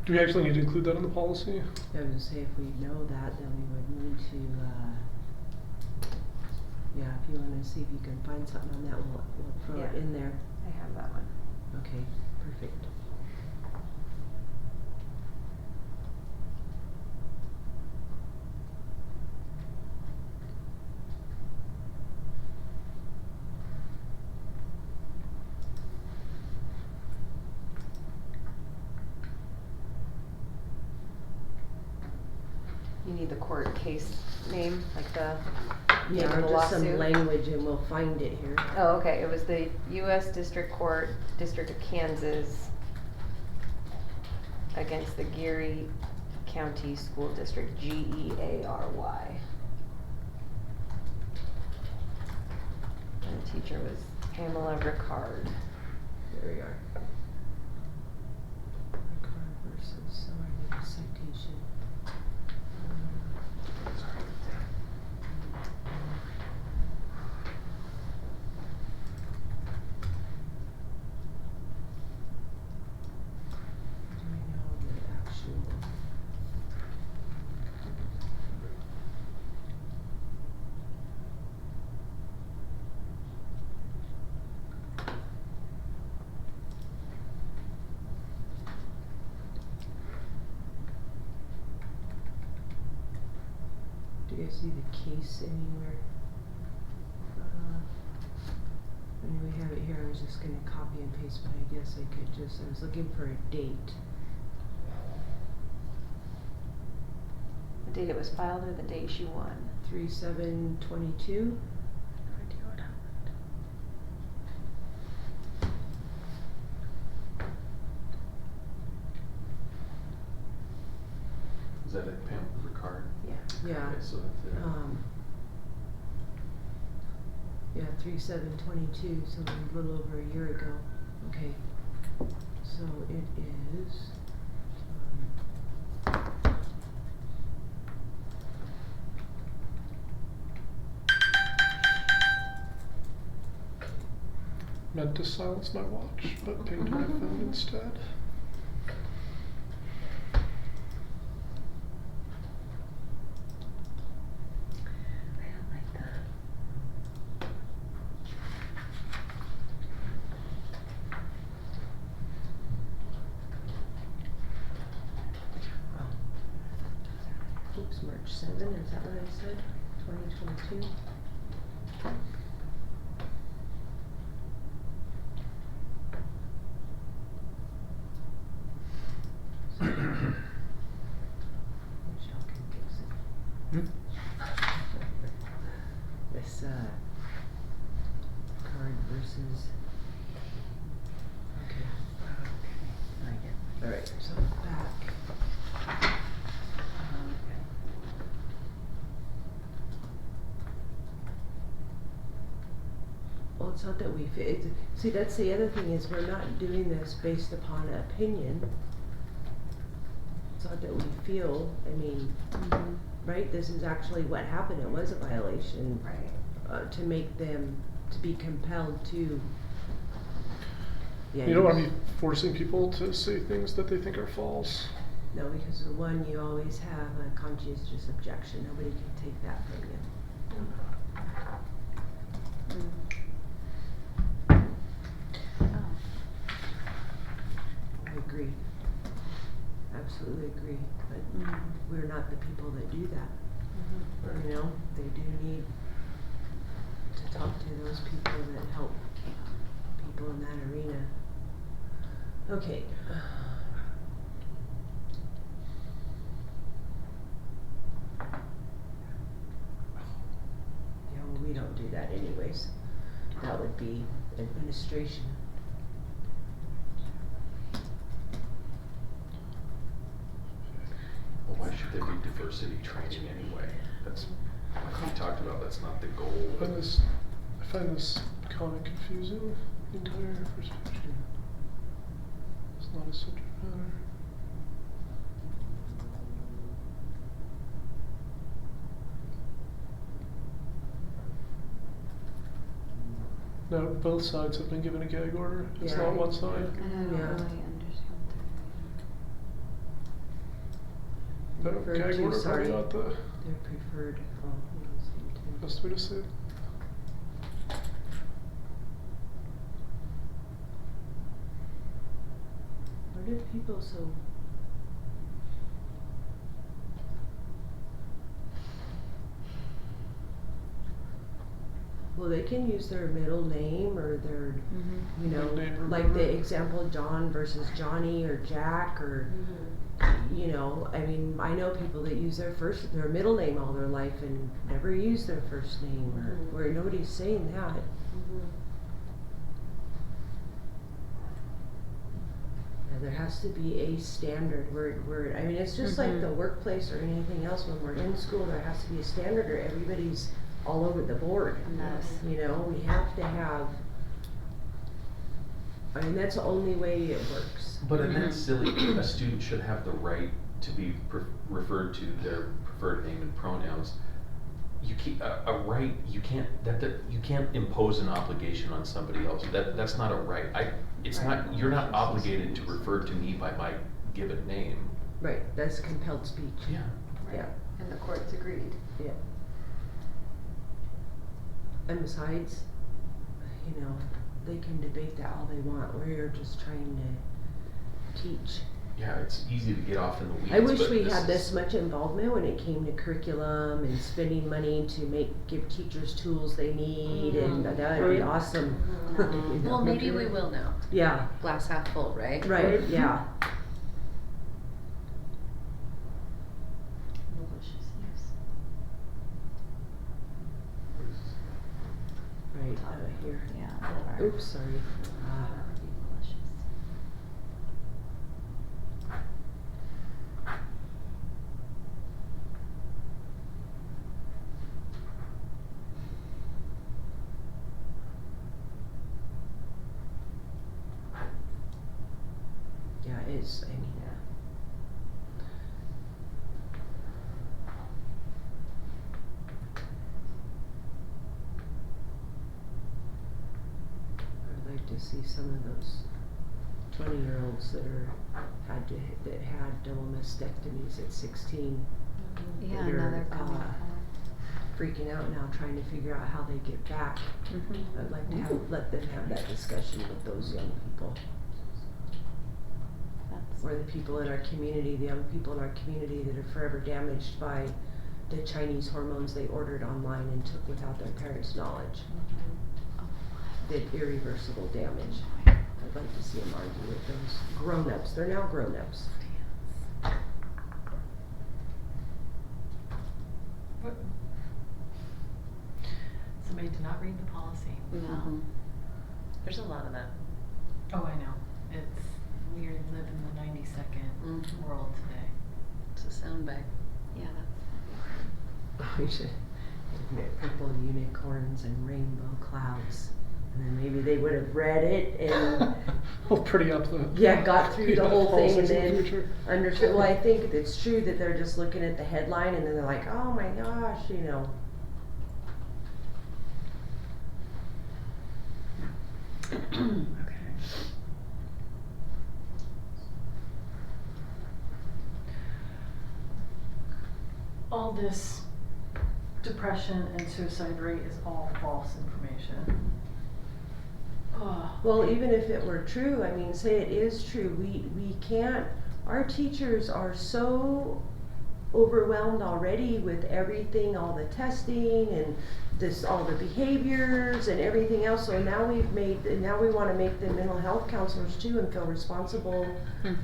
Do we actually need to include that in the policy? I was gonna say, if we know that, then we would need to, yeah, if you wanna see if you can find something on that, we'll throw it Yeah. in there. I have that one. Okay, perfect. You need the court case name, like the name Yeah, of or the just some lawsuit? language and we'll find it here. Oh, okay, it was the U.S. District Court, District of Kansas against the Geary County School District, Geary. And the teacher was Pamela Ricard. There we are. Record versus, so I need a citation. Do we know the actual? Do you guys see the case anywhere? I mean, we have it here, I was just gonna copy and paste, but I guess I could just, I was looking for a date. The date it was filed or the date she won? 3/7/22. Is that a Pam Ricard? Yeah. Yeah. Okay, so that's it. Yeah, 3/7/22, so a little over a year ago. Okay. So it is. Meant to silence my watch, but pinged my phone instead. I don't like that. Oops, March 7, is that what I said? 2022? Michelle can fix it. This, card versus. Okay. I get Alright, so back. Well, it's not that we, see, that's the other thing is we're not doing this based upon opinion. It's not that we feel, I mean, right, this is actually what happened, it was a violation. Right. To make them, to be compelled to. Yeah, You don't wanna be forcing people to say things that they think are false. No, because the one, you always have a conscientious objection, nobody can take that from you. I agree. Absolutely agree, but we're not the people that do that. You know, they do need to talk to those people that help people in that arena. Okay. Yeah, well, we don't do that anyways. That would be administration. Well, why should there be diversity training anyway? That's, like we talked about, that's not the goal. I find this comment confusing, the entire first page. It's not a subject matter. No, both sides have been given a gag order, it's Yeah. not one side. And I don't Yeah. really understand No, Referred gag to, order sorry. probably not the They're preferred, oh, we don't seem to. best way to say it. Why do people so? Well, they can use their middle name or their, you know, Name or like the whatever. example John versus Johnny or Jack or, you know, I mean, I know people that use their middle name all their life and never use their first name or where nobody's saying that. Yeah, there has to be a standard where, I mean, it's just like the workplace or anything else, when we're in school, there has to be a standard or everybody's all over the board. Yes. You know, we have to have, I mean, that's the only way it works. But in that silly, a student should have the right to be referred to their preferred name and pronouns. You keep a right. You can't you can't impose an obligation on somebody else. That's not a right. It's Right. not. You're not obligated to refer to me by my given name. Right, that's compelled speech. Yeah. Yeah, And the courts agreed. yeah. And besides, you know, they can debate that all they want, we're just trying to teach. Yeah, it's easy to get off in the weeds. I wish but we had is- this much involvement when it came to curriculum and spending money to give teachers tools they need, and that'd be Right. awesome. You know? Well, maybe we will now. Yeah, Glass half full, right? right, yeah. maliciousness. Right, here. Yeah, that are. Oops, sorry. Ah. Be malicious. Yeah, it's, I mean, I'd like to see some of those 20-year-olds that had double mastectomies at 16 Yeah, that now are, they're coming freaking out now, trying to figure out how they get back. I'd like to let them have that discussion with those young people. That's. Or the people in our community, the young people in our community that are forever damaged by the Chinese hormones they ordered online and took without their parents' knowledge. Did irreversible damage. I'd like to see them argue with those grown-ups. They're now grown-ups. Somebody did not read the policy. Mhm. There's a lot of that. Oh, I know. It's weird living in the 92nd Mhm. world today. It's a soundbite. Yeah, We should admit purple unicorns and rainbow clouds. And then maybe they would have read it and Well, pretty up the. got through the whole thing and Policies in the then future. understood. Well, I think it's true that they're just looking at the headline and then they're like, oh my gosh, you know. Okay. All this depression and suicide rate is all false information. Oh. Well, even if it were true, I mean, say it is true, we can't, our teachers are so overwhelmed already with everything, all the testing and all the behaviors and everything else, so now now we wanna make them mental health counselors too and feel responsible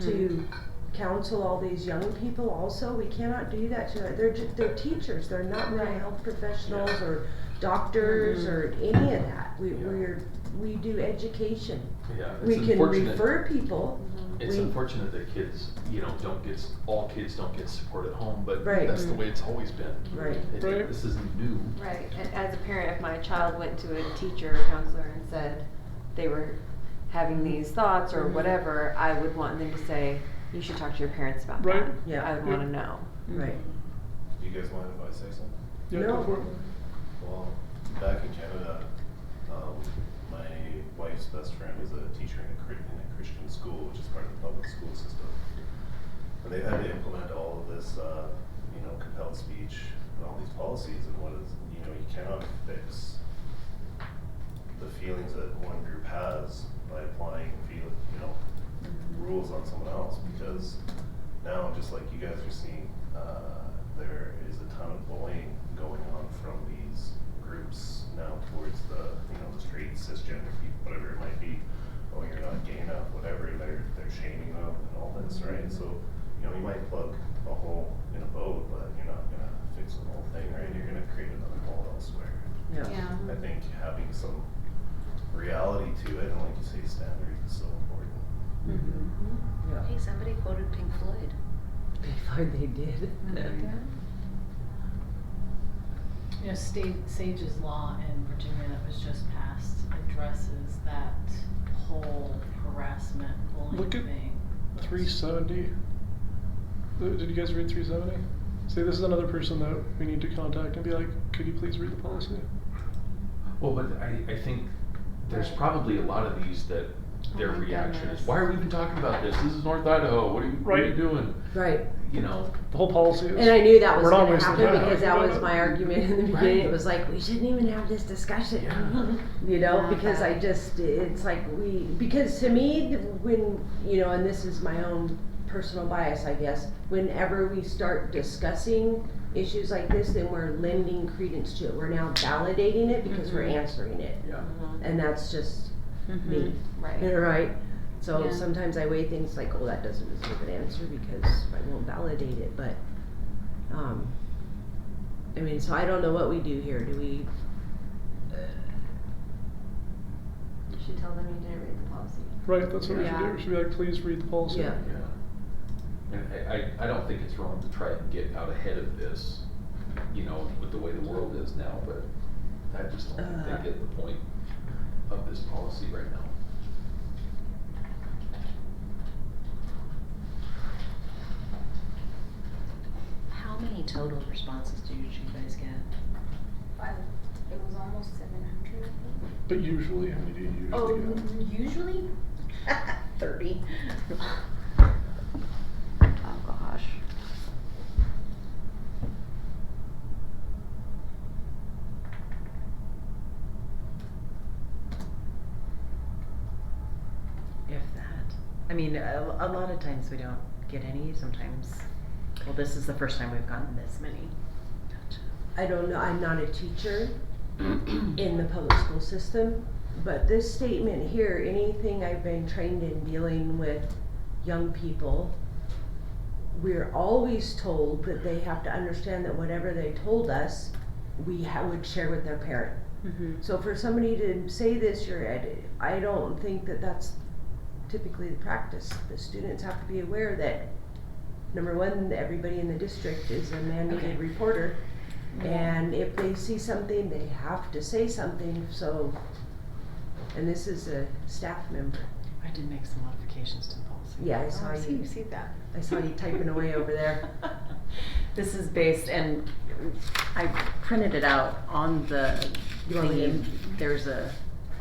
to counsel all these young people also. We cannot do that to them. They're teachers, they're not mental health professionals or doctors or any of that. We do education. Yeah, We it's can unfortunate. refer people. It's We- unfortunate that kids, don't get, all kids don't get support at home, but Right. that's the way it's always been. Right. Right. This isn't new. Right, and as a parent, if my child went to a teacher or counselor and said they were having these thoughts or whatever, I would want them to say, you should talk to your parents about Right. that. Yeah. I would wanna know. Right. Do you guys mind if I say something? Yeah, No. go for it. Well, back in Canada, my wife's best friend is a teacher in a Christian school, which is part of the public school system. And they've had to implement all of this, compelled speech and all these policies, and you cannot fix the feelings that one group has by applying rules on someone else, because now, just like you guys are seeing, there is a ton of bullying going on from these groups now towards the straight cisgender people, whatever it might be. Oh, you're not gay enough, whatever. They're shaming them and all this, right? So you might plug a hole in a boat, but you're not gonna fix the whole thing, right? You're gonna create another hole elsewhere. Yeah. Yeah. I think having some reality to it, and like you say, standards is so important. Yeah. Hey, somebody quoted Pink Floyd. Before they did. Sage's law in Virginia that was just passed addresses that whole harassment bullying Look at thing. 370. Did you guys read 370? Say this is another person that we need to contact and be like, could you please read the policy? Well, but I think there's probably a lot of these that their Oh my reaction goodness. is, why are we even talking about this? This is North Idaho. What are you Right. doing? Right. The whole policy is. And I knew that was we're not gonna wasting happen time because that talking was about my it. argument in the beginning. Right. It was like, we shouldn't even have this discussion. Yeah. Because it's like because to me, when, and this is my own personal bias, I guess, whenever we start discussing issues like this, then we're lending credence to it. We're now validating it because we're answering it. Yeah. And that's just me. Right. Right? So Yeah. sometimes I weigh things like, oh, that doesn't deserve an answer because I won't validate it, but, so I don't know what we do here. Do we, You should tell them you didn't read the policy. Right, that's what we should do. Yeah. We should be like, please read the policy. Yeah. Yeah. And I don't think it's wrong to try and get out ahead of this, with the way the world is now, but I just don't think they get the point of this policy right now. How many total responses did you guys get? It was almost 700, I think. But usually, how many do you usually get? Usually 30. Oh, gosh. If that. I mean, a lot of times we don't get any. Sometimes, well, this is the first time we've gotten this many. I don't know, I'm not a teacher in the public school system, but this statement here, anything I've been trained in dealing with young people, we're always told that they have to understand that whatever they told us, we would share with their parent. So for somebody to say this, I don't think that that's typically the practice. The students have to be aware that, number one, everybody in the district is a mandated reporter, and if they see something, they have to say something, so, and this is a staff member. I did make some modifications to the policy. Yeah, I saw you. See that. I saw you typing away over there. This is based, and I printed it out on the You want me to- thingy. There's a,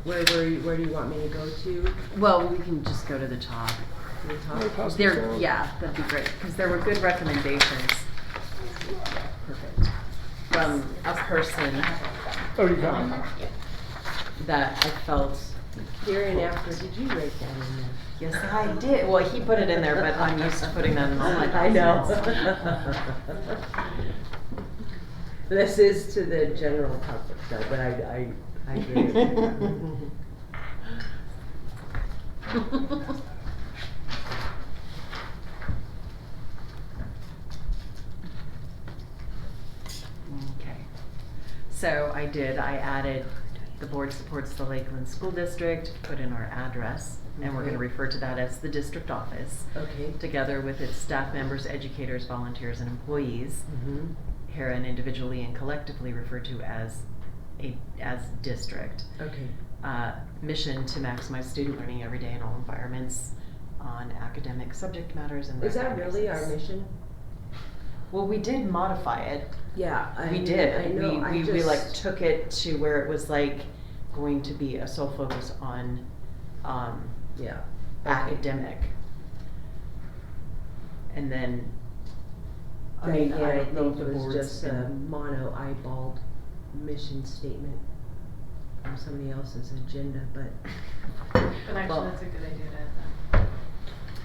Where do you want me to go to? well, we can just go to the top. The top? Can I pass this There, on? yeah, that'd be great, because there were good recommendations. Perfect. From a person Oh, you got it. that I felt, Here and after, did you write that in there? yes, I did. Well, he put it in there, but I'm used to putting that in all my I know. documents. This is to the general public though, but I get it. Okay. So I added, the board supports the Lakeland School District, put in our address, and we're gonna Okay. refer to that as the district office, Okay. together with its staff members, educators, volunteers, and employees, Mm-hmm. herein individually and collectively referred to as district. Okay. Mission to maximize student learning every day in all environments on academic subject matters and Is that really our recognizes- mission? Well, we did modify it. Yeah, I We mean, did. I know, We like took it to where it was like going to be a sole focus on yeah. academic. And then I Right mean, here, I I don't know if think the it was board's just a been, mono eyeballed mission statement from somebody else's agenda, but But Well- actually, that's a good idea to add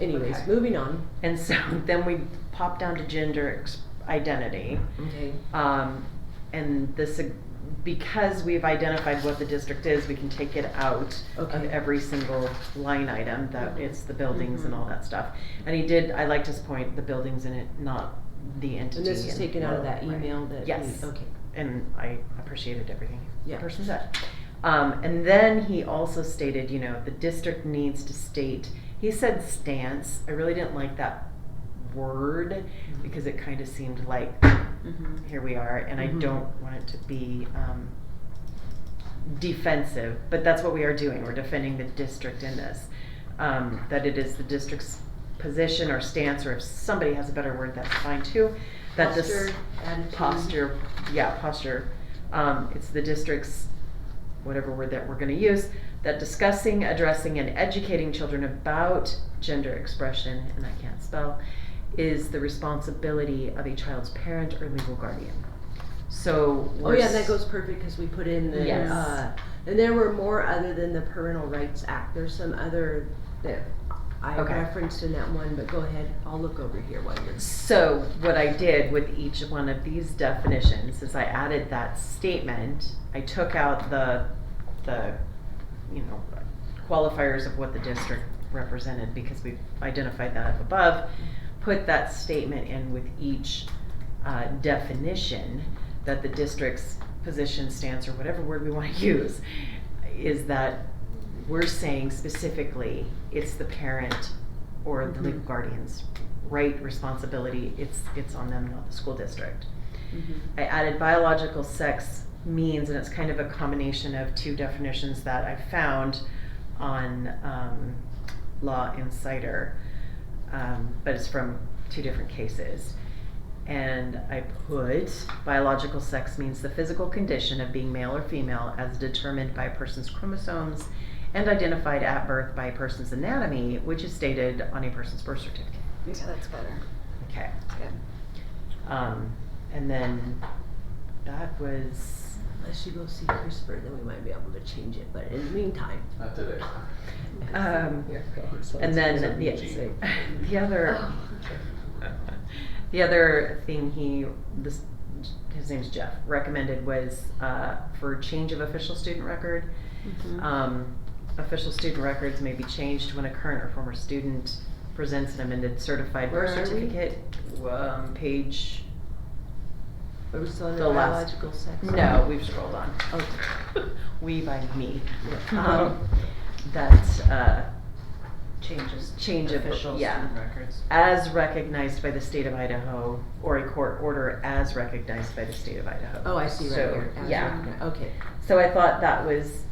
anyways, Okay. moving on. and so then we popped down to gender identity. Okay. And this, because we've identified what the district is, we can take it out of Okay. every single line item, that it's the buildings and all that stuff. And I liked his point, the buildings in it, not the entity. And this is taken out of that Right. email that we, Yes. okay. And I appreciated everything Yeah. the person said. And then he also stated, the district needs to state, he said stance, I really didn't like that word, because it kind of seemed like, here we are, and I Mhm. don't want it to be, defensive, but that's what we are doing, we're defending the district in this. That it is the district's position or stance, or if somebody has a better word, that's fine too. That this Posture, attitude. posture. It's the district's, whatever word that we're gonna use, that discussing, addressing, and educating children about gender expression, and I can't spell, is the responsibility of a child's parent or legal guardian. So Oh yeah, that goes perfect, cause we put in the, Yes. and there were more other than the Parental Rights Act, there's some other that I Okay. referenced in that one, but go ahead, I'll look over here while you're. So what I did with each one of these definitions is I added that statement. I took out the qualifiers of what the district represented, because we've identified that up above. Put that statement in with each definition, that the district's position, stance, or whatever word we want to use, is that we're saying specifically it's the parent or the legal guardian's right, responsibility, it's on them, not the school district. I added biological sex means, and it's kind of a combination of two definitions that I found on Law Insider, but it's from two different cases. And I put biological sex means the physical condition of being male or female as determined by a person's chromosomes and identified at birth by a person's anatomy, which is stated on a person's birth certificate. Yeah, that's better. Okay. That's good. And then that was, Unless you go see CRISPR, then we might be able to change it, but in the meantime. Not today. and then Gee. the other thing his his name's Jeff, recommended was, for change of official student record. Official student records may be changed when a current or former student presents an amended certified Where birth are we? certificate. Page, Are we still in The the last- biological sex? no, we've scrolled on. Okay. We by me. Yeah. That, Changes. change of, official yeah. student records. As recognized by the state of Idaho, or a court order as recognized by the state of Idaho. Oh, I see right So, here. As yeah. recognized. Okay. So I thought that was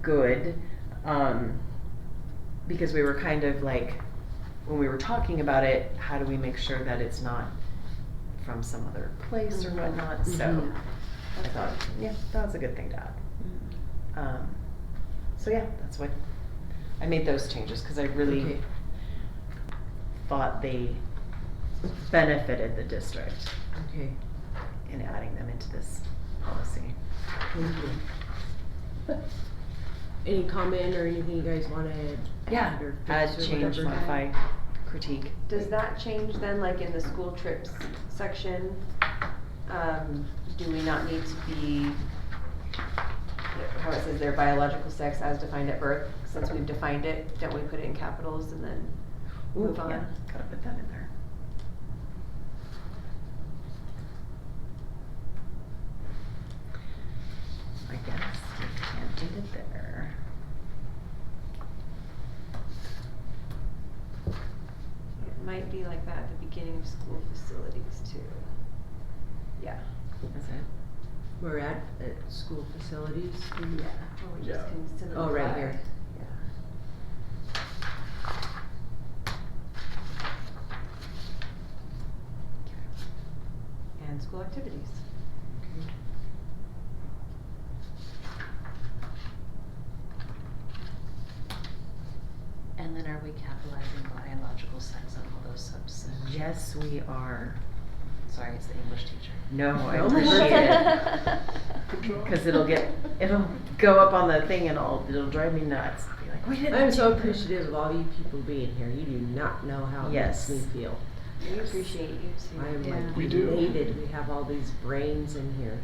good, because we were kind of like, when we were talking about it, how do we make sure that it's not from some other place or whatnot, so Mhm. I thought, yeah, that was a good thing to add. So yeah, that's what, I made those changes, cause I really Okay. thought they benefited the district Okay. in adding them into this policy. Thank you. Any comment or anything you guys wanna add or Add, fix or change, whatever? modify, critique. Does that change then, like in the school trips section, do we not need to be, how it says there, biological sex as defined at birth, since we've defined it, don't we put it in capitals and then move on? Yeah, gotta put that in there. I guess we can't do it there. It might be like that at the beginning of school facilities too. Yeah. Is it? We're at school facilities. Or we just Yeah. can send it Oh, right by. here. And school activities. And then are we capitalizing biological sex on all those subsections? Yes, we are. Sorry, it's the English teacher. No, I No. appreciate it. Good job. Cause it'll go up on the thing and it'll drive me nuts. Be like, we didn't I'm so do that." appreciative of all you people being here. You do not know how it Yes. makes me feel. We appreciate you too. I am like We do. elated. We have all these brains in here.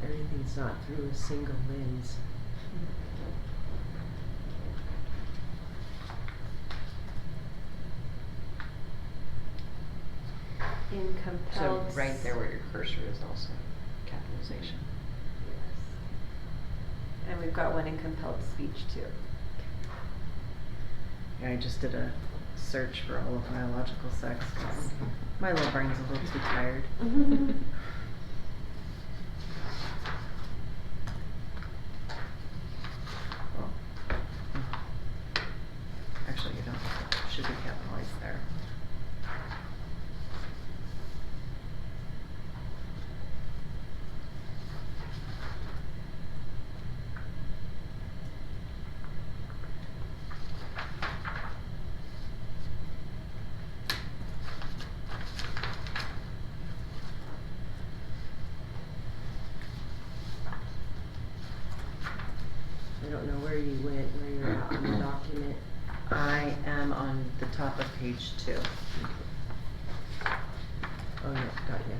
Everything's not through a single lens. In So compelled. right there where your cursor is also capitalization. Yes. And we've got one in compelled speech too. Yeah, I just did a search for all of biological sex, cause my little brain's a little too tired. Actually, you don't, it should be capitalized there. I don't know where you went, where you're at in the document. I am on the top of page 2. Oh, yeah, got you.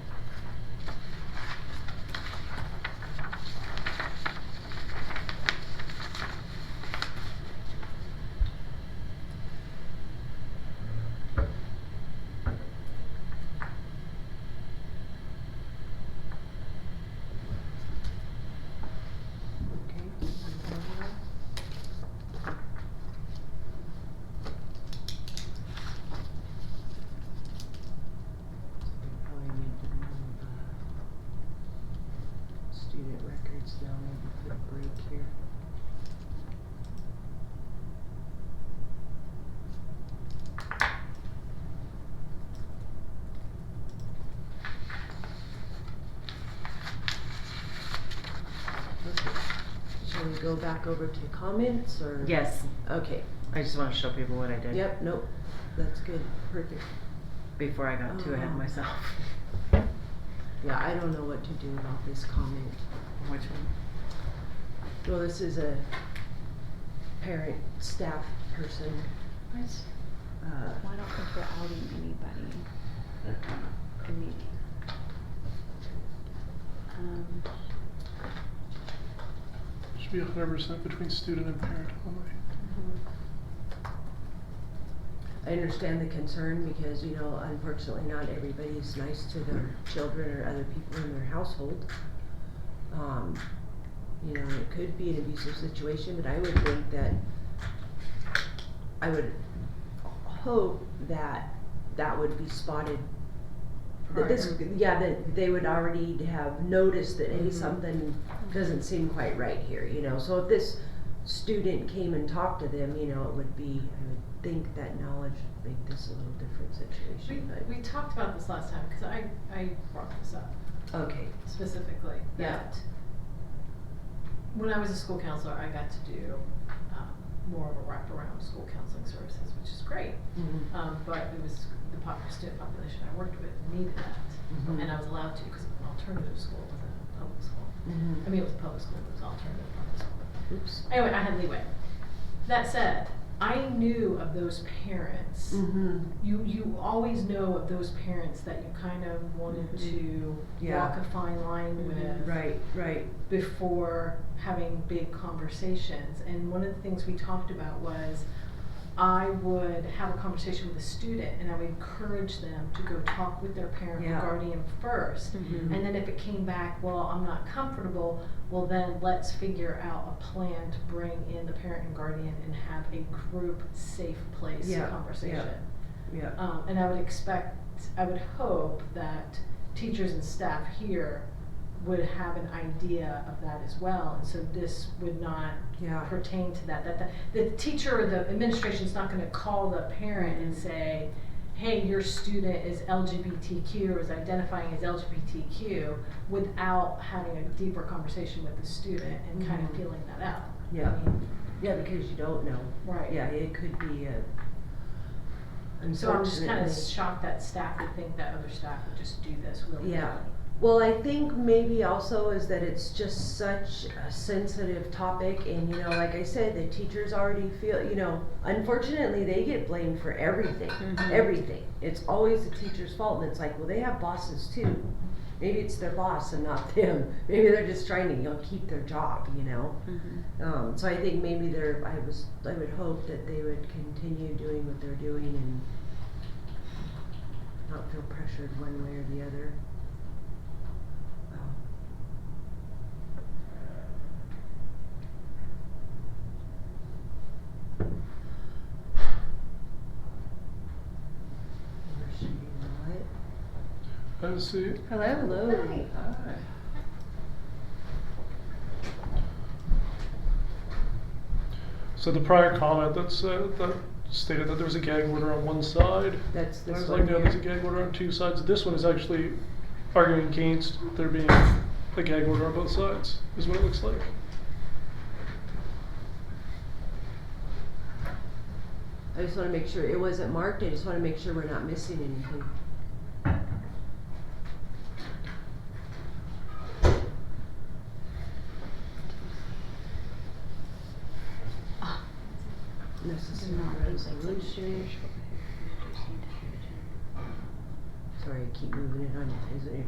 Probably need to move, student records now, maybe put a break here. Okay, shall we go back over to comments or? Yes, Okay, I just wanna show people what I did. yep, nope, that's good, perfect. Before I got too ahead of Oh. myself. Yeah, I don't know what to do about this comment. Which one? Well, this is a parent, staff person. What? Uh, Well, I don't think we're outing anybody in meeting. Should be 100% between student and parent only. I understand the concern because, you know, unfortunately not everybody's nice to their children or other people in their household. You know, it could be an abusive situation, but I would think that, I would hope that that would be spotted. That this, yeah, that they would already have noticed that, hey, something doesn't seem quite right here, you know. So if this student came and talked to them, you know, it would be, I would think that knowledge would make this a little different situation, but. We talked about this last time, cause I brought this up Okay. specifically, Yeah. that when I was a school counselor, I got to do, more of a wraparound school counseling services, which is great. But it was the student population I worked with needed that, and I was allowed to because it was an alternative school, it wasn't a public school. I mean, it was a public school, but it was alternative public school. Oops. Anyway, I had leeway. That said, I knew of those parents. You always know of those parents that you kind of wanted to walk a fine line with. Right. Before having big conversations. And one of the things we talked about was I would have a conversation with a student and I would encourage them to go talk with their parent or guardian first. And then if it came back, well, I'm not comfortable, well then let's figure out a plan to bring in the parent and guardian and have a group safe place conversation. And I would hope that teachers and staff here would have an idea of that as well, and so this would not pertain to that. That the teacher or the administration is not going to call the parent and say, hey, your student is LGBTQ or is identifying as LGBTQ, without having a deeper conversation with the student and kind of feeling that out. Yeah, because you don't know. Right. Yeah, it could be a. So I'm just kind of shocked that staff would think that other staff would just do this willy-nilly. Well, I think maybe also is that it's just such a sensitive topic, and you know, like I said, the teachers already feel, you know, unfortunately they get blamed for everything, everything. It's always the teacher's fault, and it's like, well, they have bosses too. Maybe it's their boss and not them. Maybe they're just trying to, you know, keep their job, you know. So I think maybe I would hope that they would continue doing what they're doing and not feel pressured one way or the other. Have a seat. Hello. Hi. So the prior comment that stated that there was a gag order on one side. That's I this was one like, no, here. there's a gag order on two sides. This one is actually arguing against there being a gag order on both sides, is what it looks like. I just wanna make sure, it wasn't marked, I just wanna make sure we're not missing anything. Necessary resolution. Sorry, I keep moving it on you, isn't it?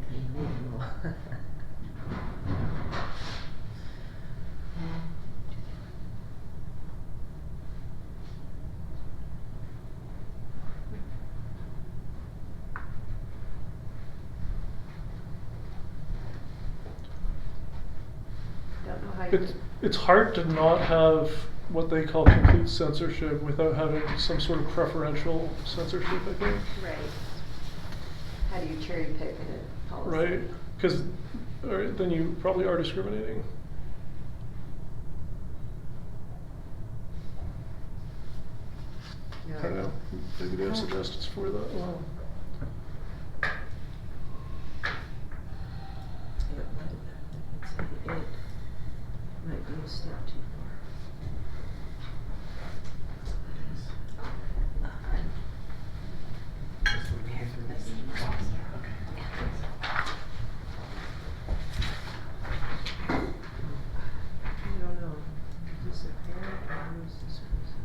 Don't know how you. It's hard to not have what they call complete censorship without having some sort of preferential censorship, I think. Right. How do you cherry pick a policy? Right? Because then you probably are discriminating. I don't know. Maybe they have suggestions for that. Well, It might be a step too far. I don't know. Is this a parent or is this person?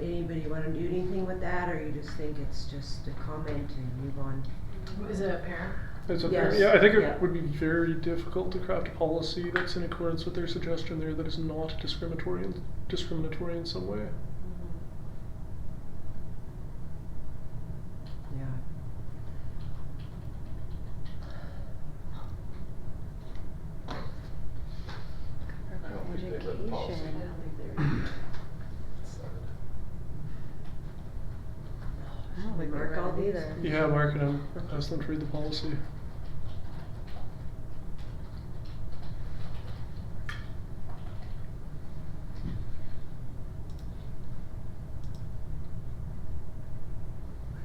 anybody wanna do anything with that, or you just think it's just a comment and move on? Is it a parent? It's a Yes, yeah, I think yeah. it would be very difficult to craft a policy that's in accordance with their suggestion there that is not discriminatory in some way. Yeah. I don't think they read the policy. Education. I don't think they Mark read all it these. either. Yeah, Mark, and ask them to read the policy.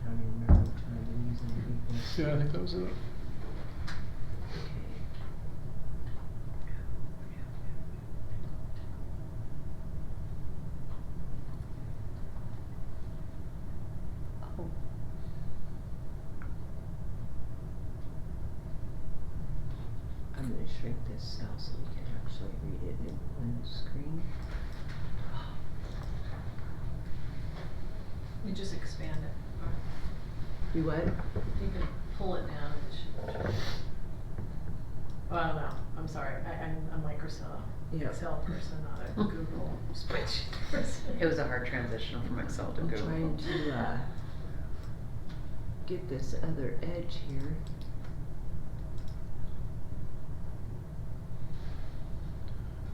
I don't even remember which one I've been using to read this. Yeah, I think that was it. Oh. I'm gonna shrink this cell so we can actually read it on the screen. You just expand it. You what? You can pull it down and it should. Well, no, I'm sorry, I'm a Microsoft Yeah. Excel person, not a Google spreadsheet person. It was a hard transition from Excel to I'm Google. trying to, get this other edge here.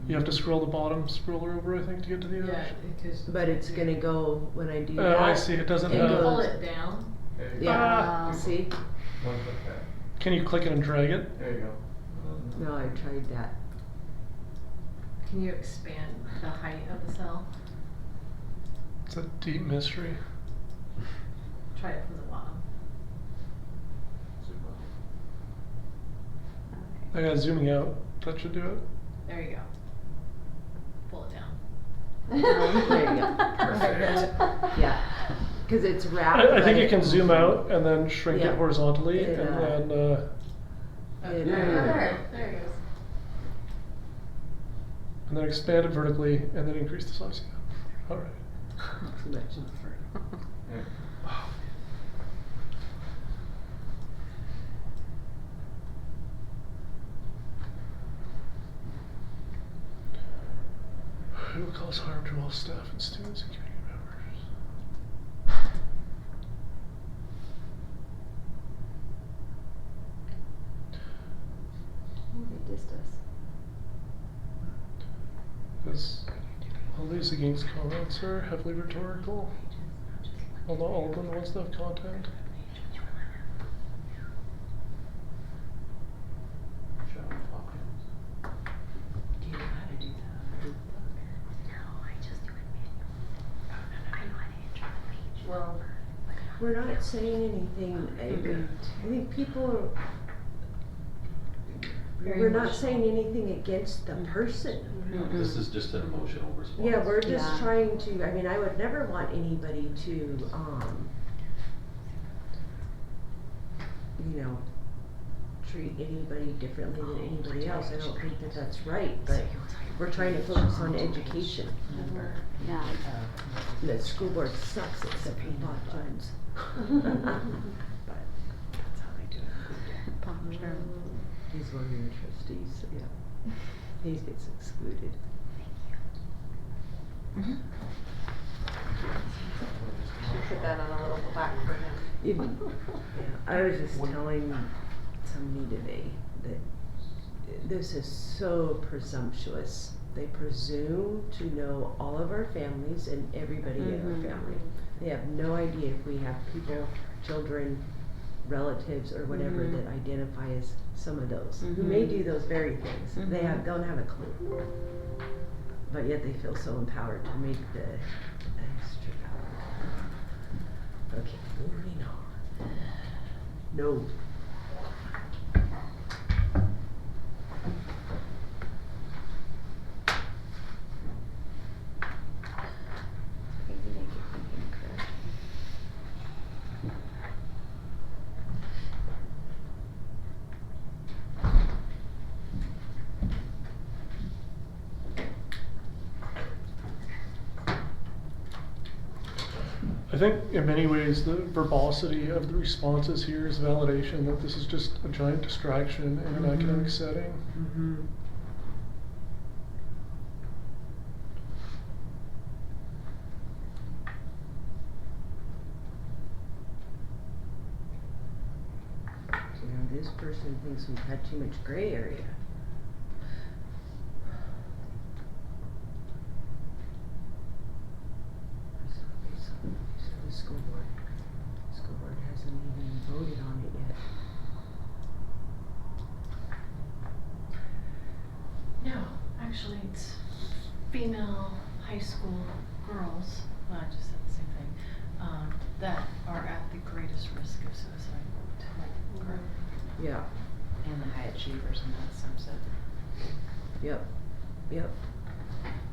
You have to scroll the bottom scroller over, I think, to get to the edge. Yeah, because. But it's gonna go, when I do Oh, that. I see, it doesn't it have- Pull goes- it down. Yeah, Ah. see? One click back. Can you click it and drag it? There you go. No, I tried that. Can you expand the height of the cell? It's a deep mystery. Try it from the bottom. I got zooming out, that should do it. There you go. Pull it down. There you go. Perfect. Yeah, cause it's wrapped. I think but you can zoom out and then shrink Yeah. it horizontally It, and then, It, There it goes. and then expand it vertically and then increase the size. Yeah. Alright. Too much. Yeah. Who will cause harm to all staff and students and community members? They dissed us. Because all these against comments are heavily rhetorical. Although all of them ones that have content. Do you know how to do that? Well, we're not saying anything, I think people are, Very we're not emotional. saying anything against the person. This is just an emotional response. Yeah, we're just Yeah. trying to, I mean, I would never want anybody to, you know, treat anybody differently than anybody else. I don't think that that's right, but we're trying to focus on education. Yeah. The school board sucks except for Bob Jones. But that's how they do it. Pop, sure. He's one of your trustees, so yeah. He gets excluded. Should put that on a little plaque for him. Even, yeah, I was just telling somebody today that this is so presumptuous. They presume to know all of our families and everybody in our family. They have no idea if we have people, children, relatives, or whatever that identify as some of those, who may do those very things. They don't have a clue. But yet they feel so empowered to make the extra power. Okay, moving on. No. Crazy they keep thinking correct. I think in many ways the verbosity of the responses here is validation that this is just a giant distraction in an academic setting. Mm-hmm. So now this person thinks we've had too much gray area. So the school board hasn't even voted on it yet. No, actually, it's female high school girls, I just said the same thing, that are at the greatest risk of suicide to my group. Yeah, And the high achievers in that subset. yep.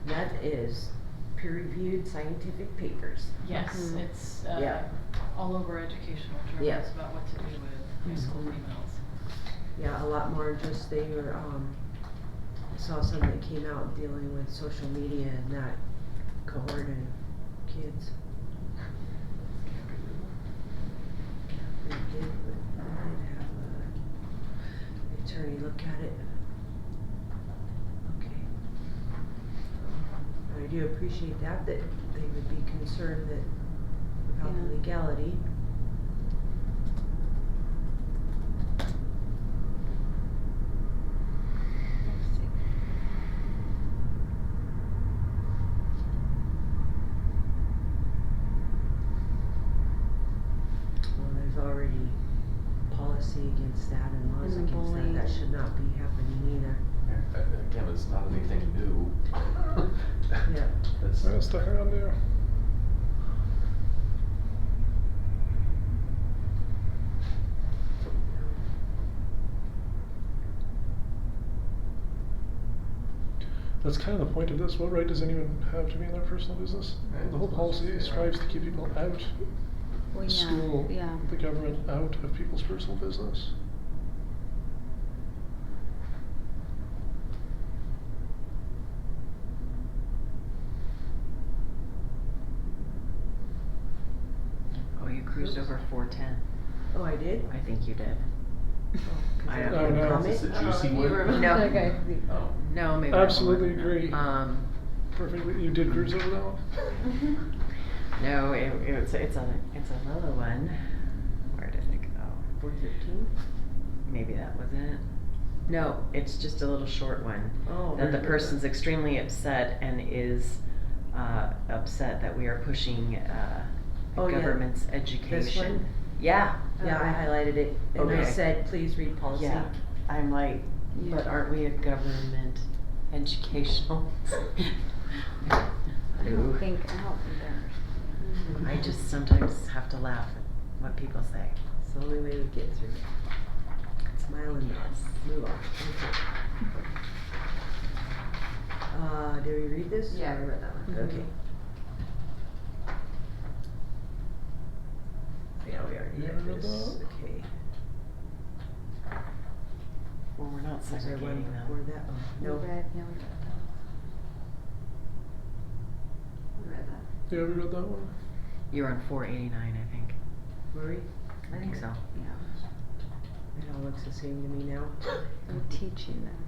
That is peer-reviewed scientific papers. Yes, Mhm. it's, Yeah. all over educational Yeah. journals about what to do with high school Mhm. females. Yeah, a lot more just they were, I saw some that came out dealing with social media and that cohort of kids. We did have an attorney look at it. Okay. I do appreciate that they would be concerned that about the Yeah. legality. Well, there's already policy against that and laws And the against that. bullying. That should not be happening either. Again, it's not anything new. Yeah. That's, Well, stuck around there. That's kind of the point of this. What right does anyone have to be in their personal business? Right. The whole policy strives to keep people out. Well, The yeah, school, yeah. the government out of people's personal business. Oh, you cruised over 410. Oh, I did? I think you did. Oh, 'cause I I don't didn't know. comment? is this a juicy one? No. Okay. Oh. No, maybe. I Absolutely won't. agree. Perfectly. You did cruise over that one? No, it's another one. Where did it go? 413? Maybe that was it. No, it's just a little short one. Oh. That the person's extremely upset and is upset that we are pushing Oh, yeah. government's education. one? Yeah. Yeah, I highlighted it and I Okay. said, please read policy. Yeah. I'm like, but aren't we a government educational? I Ooh. don't think there. I just sometimes have to laugh at what people say. It's the only way we get through. Smile and nod. Move on. Okay. Did we read this? Yeah, I read that one. Okay. Yeah, we already You read ever read this. that? Okay. Well, we're not Was there one segregating before them. that? Oh, We no. read, yeah, we read that. We read that. Yeah, we read that one. You're on 489, I think. Were we? I think so. Yeah. It all looks the same to me now. I'm teaching them.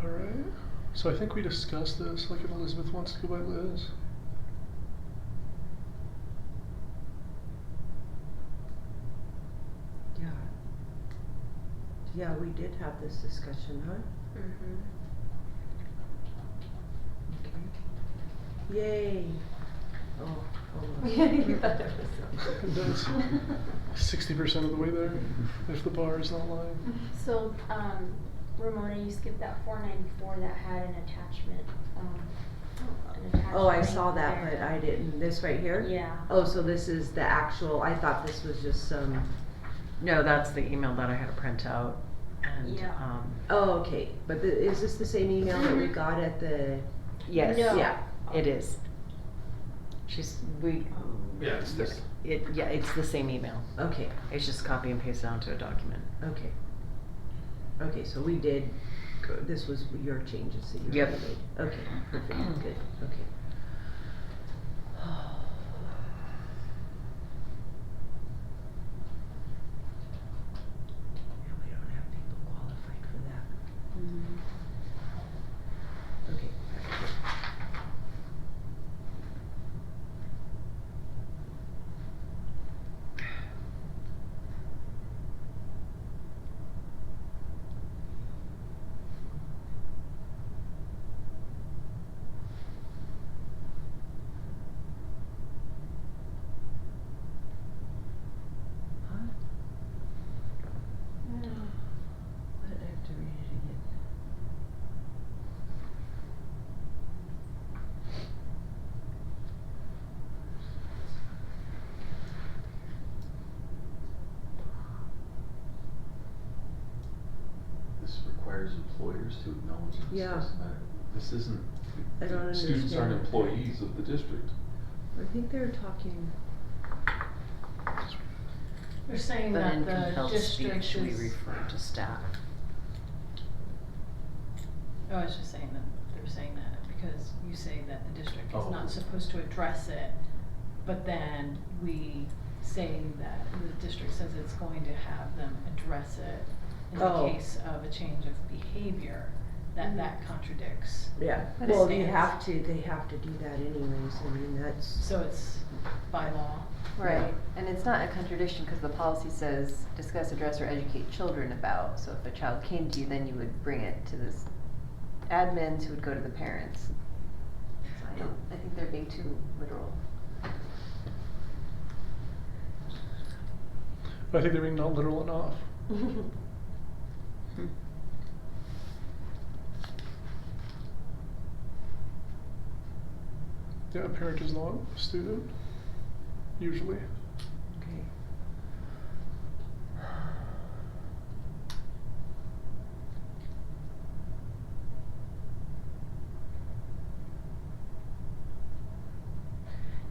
Alright. So I think we discussed this, like if Elizabeth wants to go by Liz. Yeah. Yeah, we did have this discussion, huh? Mm-hmm. Okay. Yay. Oh, almost. You thought it was That's 60% of the way there, if the bar is not lying. So, Ramona, you skipped that 494 that had an attachment, an attachment. Oh, I link saw that, there. but I didn't. This right here? Yeah. Oh, so this is the actual, I thought this was just some, No, that's the email that I had to print out. And, Yeah. oh, okay. But is this the same email that we got at the, yes. No. yeah. It is. Yeah, it's this. It's the same email. Okay, It's just copy and paste it onto a document. okay. Okay, so we did, this was your changes that you Yep. already made. Okay, perfect, good, okay. Yeah, we don't have people qualified for that. Okay. Huh? What, I have to read it again. This requires employers to acknowledge and Yeah. discuss the matter. This isn't, I don't students aren't understand. employees of the district. I think they were talking, They're saying But in that the compelled district speech, we is. refer to staff. Oh, I was just saying that, they're saying that because you say that the district is Oh. not supposed to address it, but then we say that the district says it's going to have them address it in Oh. the case of a change of behavior, that contradicts. yeah, But well, it they stands. have to do that anyways, I mean, that's, So it's by law. Right, and it's not a contradiction, cause the policy says discuss, address, or educate children about, so if a child came to you, then you would bring it to this admins who would go to the parents. So I think they're being too literal. I think they're being not literal enough. Yeah, a parent is not a student, usually. okay.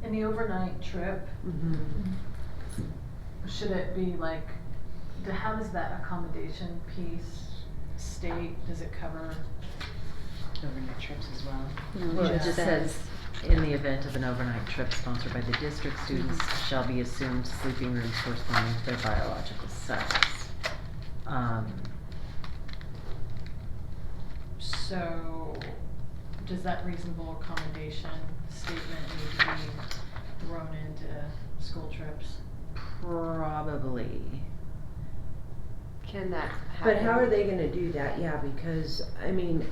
In the overnight trip, should it be like, how does that accommodation piece state, does it cover? Overnight trips as well. No, It it just says, in the event of an overnight trip sponsored by the district, students shall be assumed sleeping rooms corresponding to their biological sex. So, does that reasonable accommodation statement need to be thrown into school trips? Probably. Can that happen? But how are they gonna do that? Yeah, because, I mean,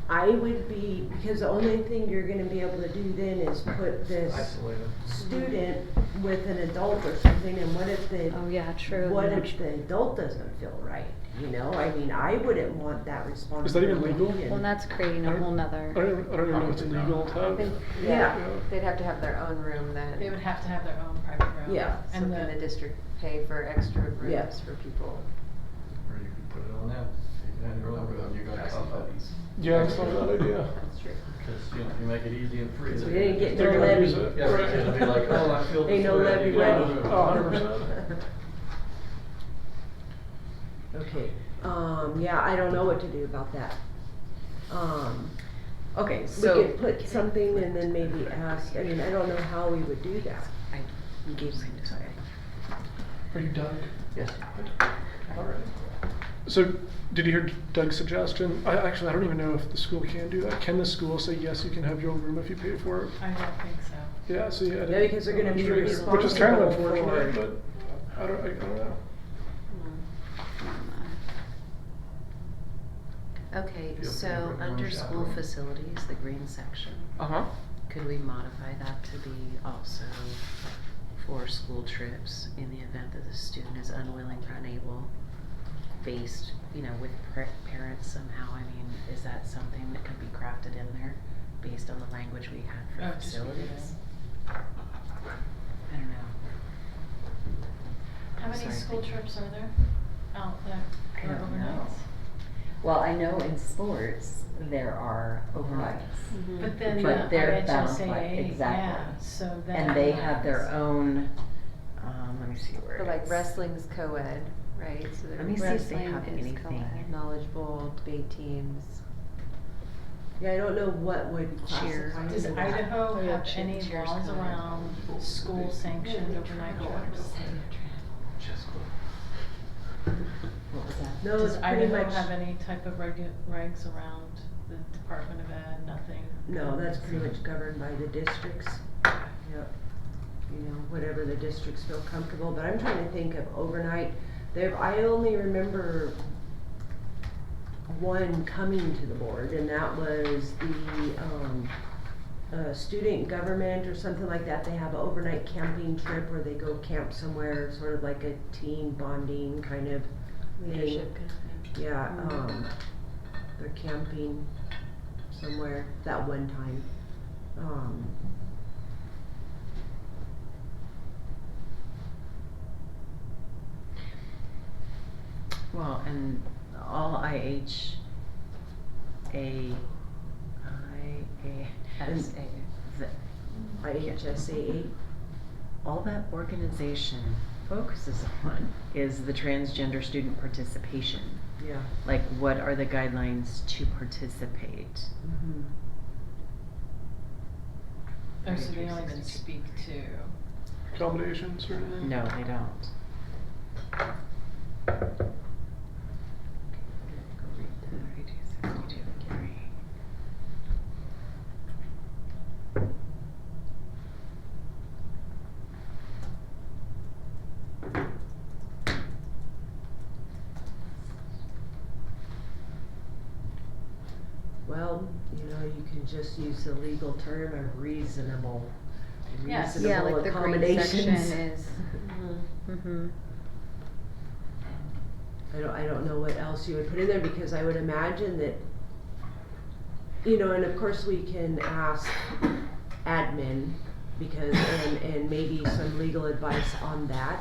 I would be, because the only thing you're gonna be able to do then is put this Isolated. student with an adult or something, and what if the, Oh, yeah, true. what if the adult doesn't feel right? You know, I mean, I wouldn't want that responsibility. legal? and- Well, that's creating a whole nother. I don't even know if it's Probably illegal not. to I have. think, Yeah. yeah, they'd have to have their own room then. They would have to have their own private room. Yeah. So And can the the, district pay for extra Yeah. rooms for people? Or you could put it on them. You can your own room, you got Passing top up. levies. Yeah, it's not a bad idea. That's true. Cause you make it easy and free. So we didn't get They're no gonna levy. use it. Yeah, right, it'll be like, oh, I feel. Ain't no this way, levy you got ready. it. 100%. Okay, yeah, I don't know what to do about that. Okay, We so. could put something and then maybe ask, I mean, I don't know how we would do that. I gave mine to somebody. Are you Doug? Yes. Alright. So, did you hear Doug's suggestion? I don't even know if the school can do that. Can the school say, yes, you can have your own room if you pay for it? I don't think so. Yeah, see, I didn't. Yeah, because they're gonna be Which is kind of responsible unfortunate, for- but I don't know. Okay, Feel free so to bring your own under school chaperone. facilities, the green section, Uh-huh. could we modify that to be also for school trips in the event that the student is unwilling or unable, based, with parents somehow? I mean, is that something that could be crafted in there based on the language we had Oh, for just read it facilities? I don't know. How many Sorry, school thank you. trips are there out there I for don't know. overnights? Well, I know in sports, there are overnights. But then But the they're bound by- IHSAA, exactly. yeah, so then. And they have their own, let me see where But like it's- wrestling's co-ed, right? So Let me see if they have anything. Knowledgeable debate teams. Yeah, I don't know what would Cheer. classify Does into that. Idaho Oh, yeah, have any cheers laws co-ed. around school sanctioned overnight trips? Chess club. What was that? No, Does it's pretty Idaho much, have any type of regs around the Department of Ed, nothing? no, that's pretty much governed by the districts. Yep. You know, whatever the districts feel comfortable, but I'm trying to think of overnight. I only remember one coming to the board, and that was the, student government or something like that. They have an overnight camping trip where they go camp somewhere, sort of like a team bonding kind of thing. Leadership kind of thing. Yeah, they're camping somewhere that one time. Well, and all IHSA, IHSAA. all that organization focuses on is the transgender student participation. Yeah. Like, what are the guidelines to participate? Mm-hmm. Oh, so they don't even speak to. Accommodations or anything? No, they don't. Well, you know, you can just use the legal term of reasonable. Yes. Yeah, Reasonable like the green section accommodations. is. Mm-hmm. I don't know what else you would put in there, because I would imagine that, you know, and of course we can ask admin, because, and maybe some legal advice on that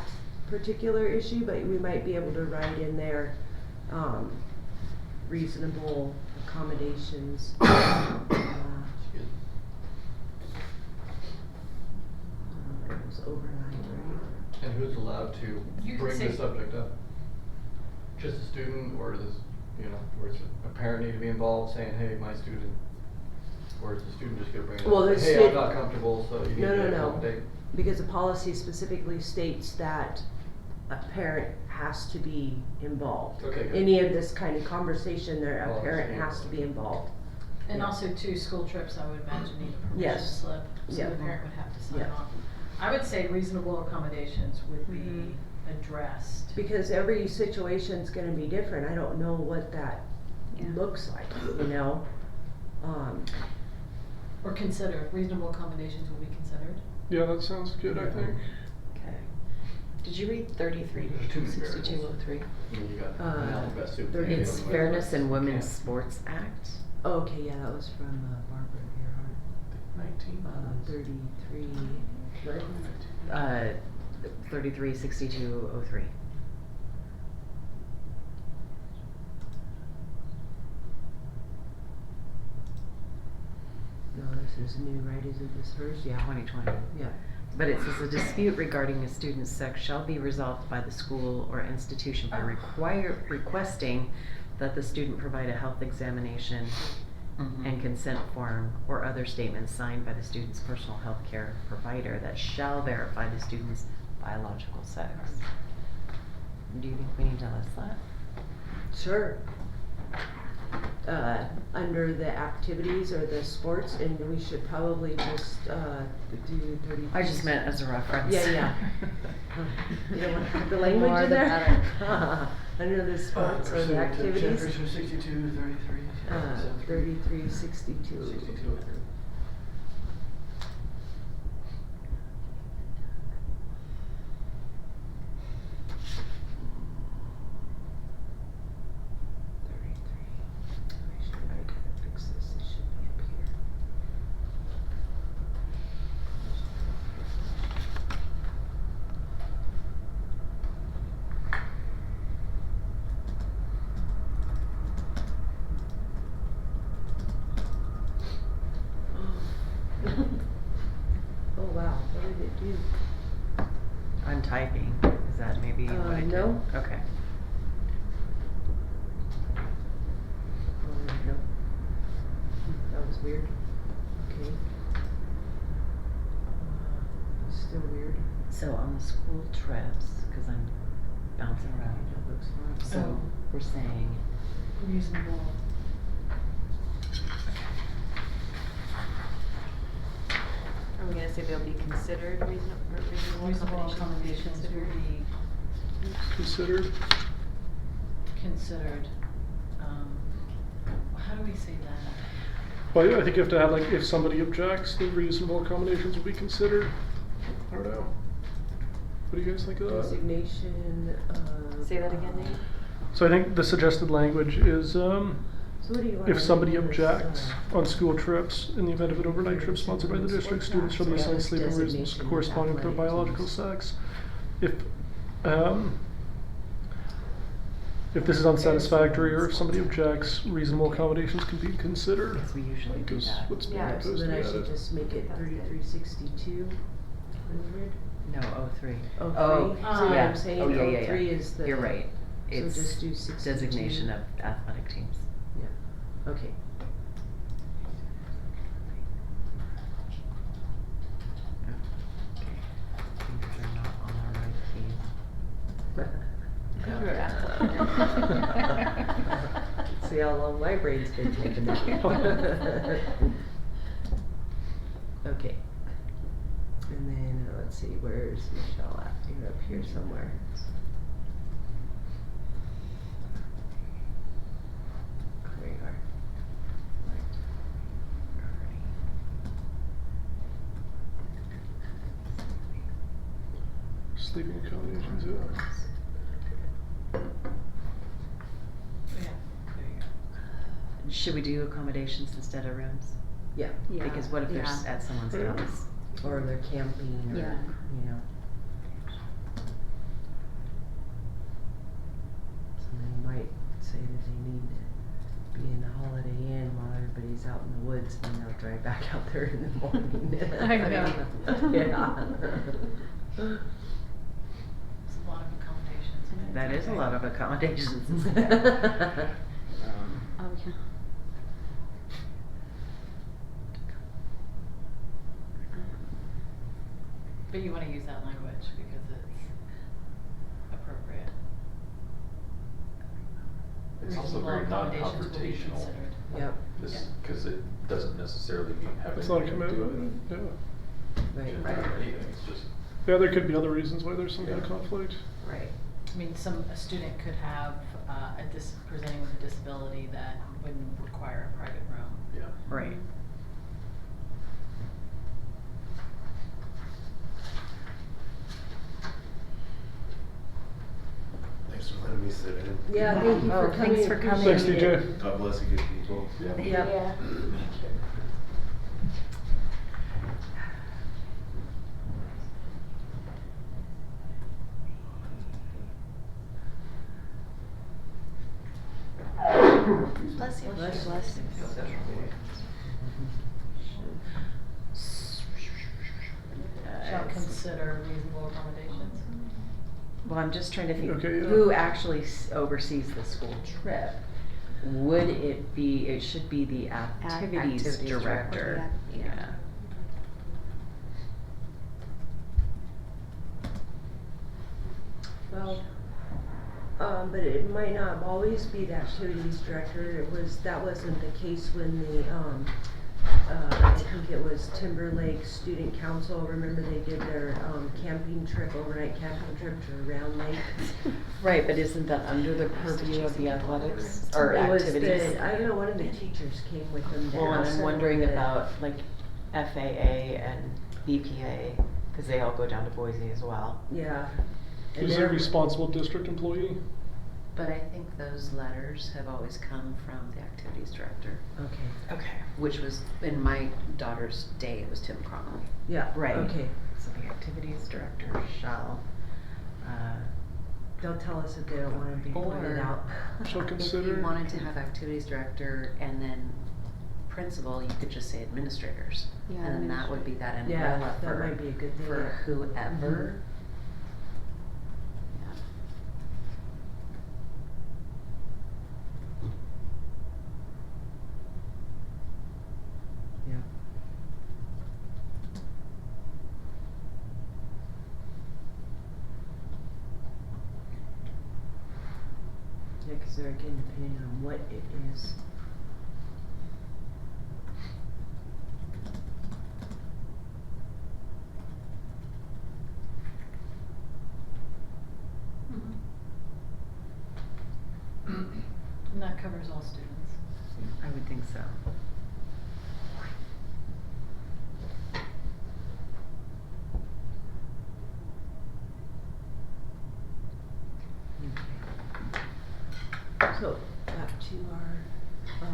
particular issue, but we might be able to write in there, reasonable accommodations. It was overnight, right? And who's allowed to You can bring the say- subject up? Just a student, or does, or does a parent need to be involved saying, hey, my student? Or is the student just gonna bring it up? Well, and the say, hey, stu- I'm not comfortable, so you need No, to no. accommodate. Because the policy specifically states that a parent has to be involved. Okay, good. Any of this kind of conversation there, Oh, a parent understand. has to be involved. And Yeah. also too, school trips, I would imagine need a permission Yes. slip, so Yeah. the parent would have to sign Yeah. off. I would say reasonable accommodations would be addressed. Because every situation's gonna be different, I don't know what that Yeah. looks like, you know? Or consider, reasonable accommodations will be considered. Yeah, that sounds good, I think. Okay. Did you read 33, There's too many 6203? I mean, you got, Uh, now the best super. It's Fairness in Women's Sports Act. Oh, okay, yeah, that was from Barbara Gerhart, 19. 33, Uh, 336203. no, this is new, right, isn't this hers? Yeah, 2020. yeah. But it says a dispute regarding a student's sex shall be resolved by the school or institution by requesting that the student provide a health examination and consent form or other statements signed by the student's personal health care provider that shall verify the student's biological sex. Do you think we need to list that? Sure. Under the activities or the sports, and we should probably just, do 30. I just meant as a reference. Yeah, yeah. You don't want to put the language More in the there? Under the sports or the activities, 62, 33. 3362. 62. I gotta fix this, it should be up here. did it do? I'm typing, is that maybe what it did? No. Okay. Oh, no. That was weird. Okay. Still weird. So on the school trips, cause I'm bouncing around, That looks fine. so Oh. we're saying, Reasonable. Are we gonna say they'll be considered reasonable Reasonable accommodations? accommodations will be Considered. considered, how do we say that? Well, I think you have to add, like, if somebody objects, then reasonable accommodations will be considered. I don't know. What do you guys think of that? Designation of. Say that again, Nate? So I think the suggested language is, So what do you want? if somebody to do with, objects on school trips, in the event of an overnight trip sponsored by the district, students shall be assigned sleeping rooms Designation of corresponding to their athletic biological teams. sex. If this is unsatisfactory or if somebody objects, reasonable accommodations can be considered. because we usually do Is that. what's being Yeah, proposed So to then be I should added. just make it 3362 hundred. No, 03. Oh, Oh, three? See what yeah. I'm saying? Oh, yeah, yeah, yeah. 03 is the. You're right. So It's just do 62. designation of athletic teams. Yeah, okay. Fingers are not on the right keys. See how long my brain's been taking that. Okay. And then, let's see, where's Michelle at? You're up here somewhere. There you are. Sleeping accommodations, yeah. Yeah, there you go. Should we do accommodations instead of rooms? Yeah, Because what if they're at someone's Yeah. house? or they're camping or, Yeah. you know. Somebody might say that they need to be in the Holiday Inn while everybody's out in the woods, and they'll drive back out there in the morning. I know. Yeah. It's a lot of accommodations. That is a lot of accommodations. Oh, yeah. But you wanna use that language because it's appropriate. It's also Reasonable very accommodations will be non-confrontational, considered. Yep, this, cause it doesn't necessarily have It's not a anything to do with commitment, yeah. right, gender or anything, it's just. Yeah, there could be other reasons why there's some kind of Yeah. conflict. right. I mean, a student could have, presenting with a disability that wouldn't require a private room. Yeah. Right. Thanks for letting me sit in. Yeah, thank you for Oh, coming. thanks for coming. Thanks, Appreciate it. DJ. God bless you, good people. Yep. Bless you. Bless you. Bless you. Shall consider reasonable accommodations. Well, I'm just trying to think, Okay, yeah. who actually oversees the school trip? Would it be, it should be the activities Activities director, director, yeah. yeah. Well, but it might not always be the activities director. That wasn't the case when I think it was Timberlake Student Council. Remember they did their camping trip, overnight camping trip to Round Lake? Right, but isn't that under the purview of the athletics or It was activities? I don't know, one of the teachers came with them. to Well, and ask I'm them wondering the- about like FAA and BPA, cause they all go down to Boise as well. Yeah. And Is it they're- responsible district employee? But I think those letters have always come from the activities director, Okay, okay, which was, in my daughter's day, it was Tim Connolly. yeah, Right. okay. So the activities director shall, They'll tell us if they don't wanna be pointed Or- out. Shall if consider. you wanted to have activities director and then principal, you could just say administrators. Yeah, And then that would be that Yeah, umbrella that for, might be a good thing, for yeah. whoever. Yeah. Yeah. Yeah, cause they're again depending on what it is. And that covers all students. I would think so. So, back to our,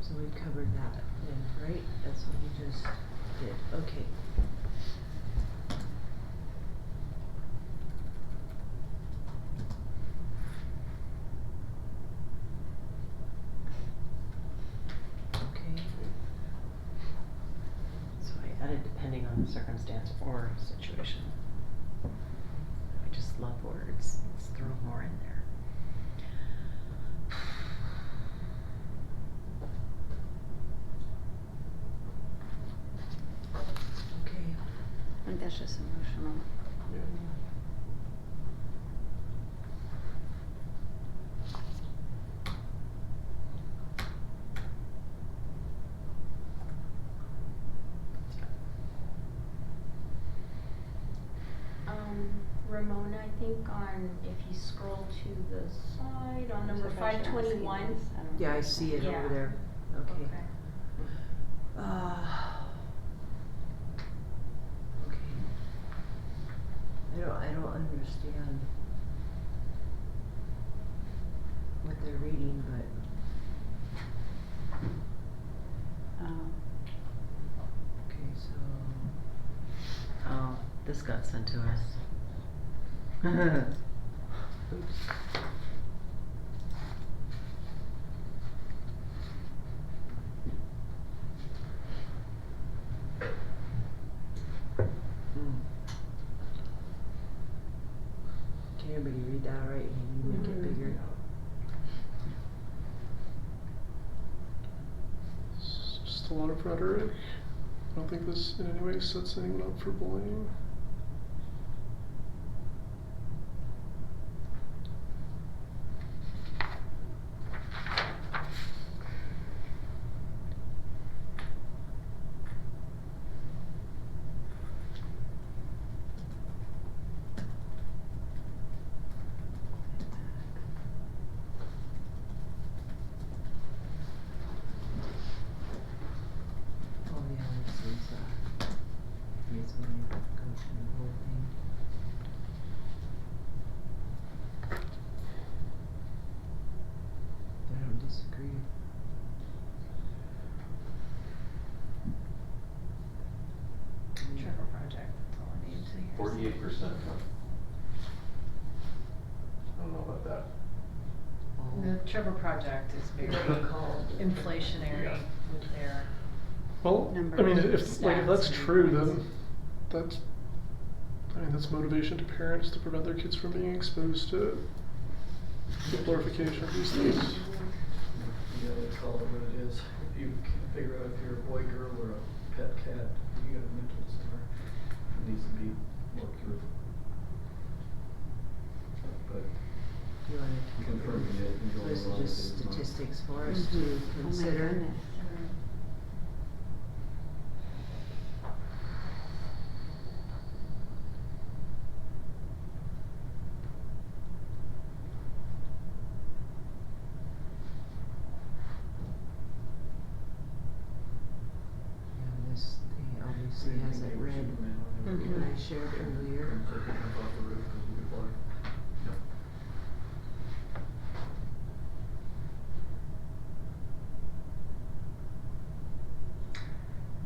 so we covered that then, right? That's what we just did, okay. Okay, So I added depending on the circumstance or situation. I just love words. Let's throw more in there. okay. I think that's just emotional. Yeah. Ramona, I think on, if you scroll to the side, on number 521. Yeah, I see it Yeah. over there, okay. Okay. Okay. I don't understand what they're reading, but, okay, so, Oh, this got sent to us. oops. Can everybody read that all right? Can you make it bigger? It's just a lot of rhetoric. I don't think this in any way sets anyone up for bullying. Oh yeah, this is, here's when you go through the whole thing. I don't disagree. Trevor project, that's all I need to hear. 48%. I don't know about that. The Trevor project is very inflationary Yeah. with their, Well, I mean, if Stats that's and true, points. then that's motivation to parents to prevent their kids from being exposed to the glorification of these things. You gotta call it what it is. If you can't figure out if you're a boy, girl, or a pet cat, you got a mental disorder. It needs to be worked through. But You wanna confirming it and going Those along are with just it is not. statistics for us Mhm. to Oh my consider. goodness. And this, they obviously Same thing hasn't they were read Superman on every what day. I shared earlier. And so they jump off the roof 'cause you could fly.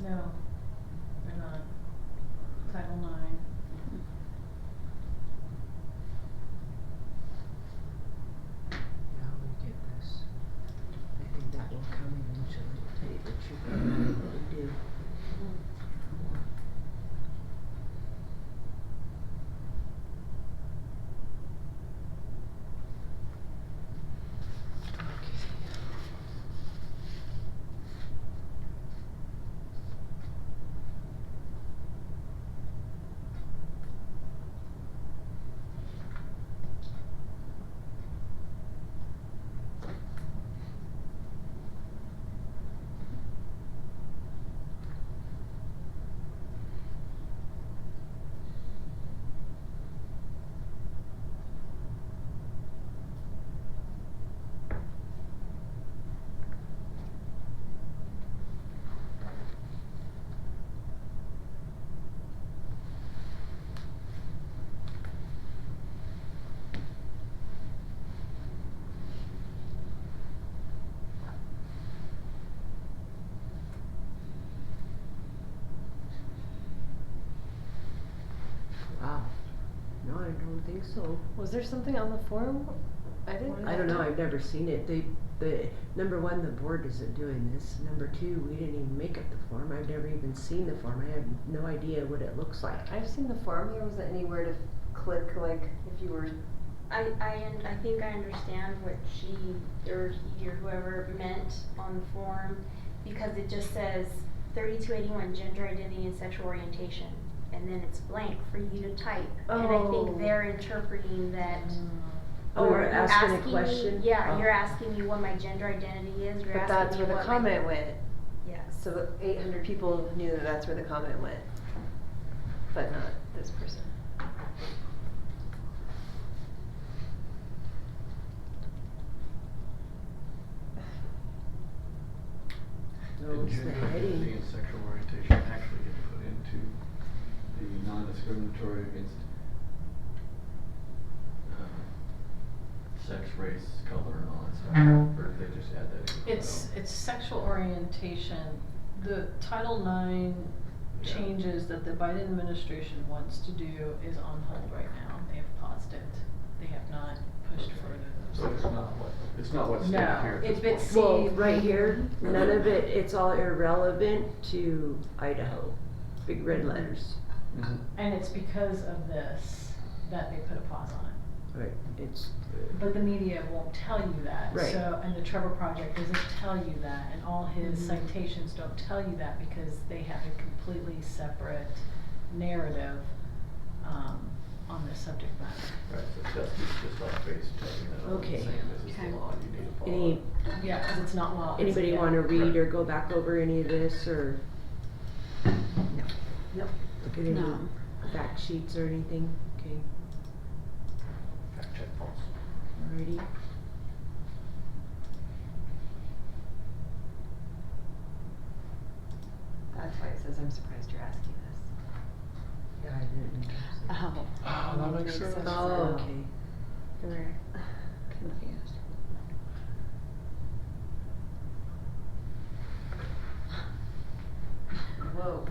no, they're not. Title IX. Now we get this. No, I don't think so. Was there something on the form? I didn't. I don't know, I've never seen it. The number one, the board isn't doing this. Number two, we didn't even make up the form. I've never even seen the form. I have no idea what it looks like. I've seen the form. There wasn't anywhere to click, like, if you were. I think I understand what she or he or whoever meant on the form, because it just says 3281 gender identity and sexual orientation, and then it's blank for you to type. And I Oh. think they're interpreting that. Oh, Or you're asking a question? Me, yeah, Oh. you're asking me what my gender identity is. You're But asking that's me where the what comment went. Yes. So 800 people knew that that's where the comment went, but not this person. No, Did it's the gender identity heading. and sexual orientation actually get put into the non-discriminatory against sex, race, color, and all that stuff? Or did they just add that in? It's sexual orientation. The Title IX Yeah. changes that the Biden administration wants to do is on hold right now. They have paused it. They have not pushed further. So it's not what's stated No, here at if this it's- point. Well, right here, none of it, it's all irrelevant to Idaho. Big red letters. Mhm. And it's because of this that they put a pause on it. Right, it's, But the media won't tell you that. Right. So, and the Trevor Project doesn't tell you that, and all his Mhm. citations don't tell you that because they have a completely separate narrative on this subject matter. Right, so Justice just off face telling them, Okay. saying this is Okay. the law, you need to follow any, it. Yeah, because it's not law. it's- anybody yeah. wanna read or go back over any of this, or No. Nope. look at any No. fact sheets or anything? Okay, Fact check false. alrighty. That's why it says, I'm surprised you're asking this. Yeah, I didn't. Oh, Oh, that makes sense. Oh, okay. we were confused. Whoa.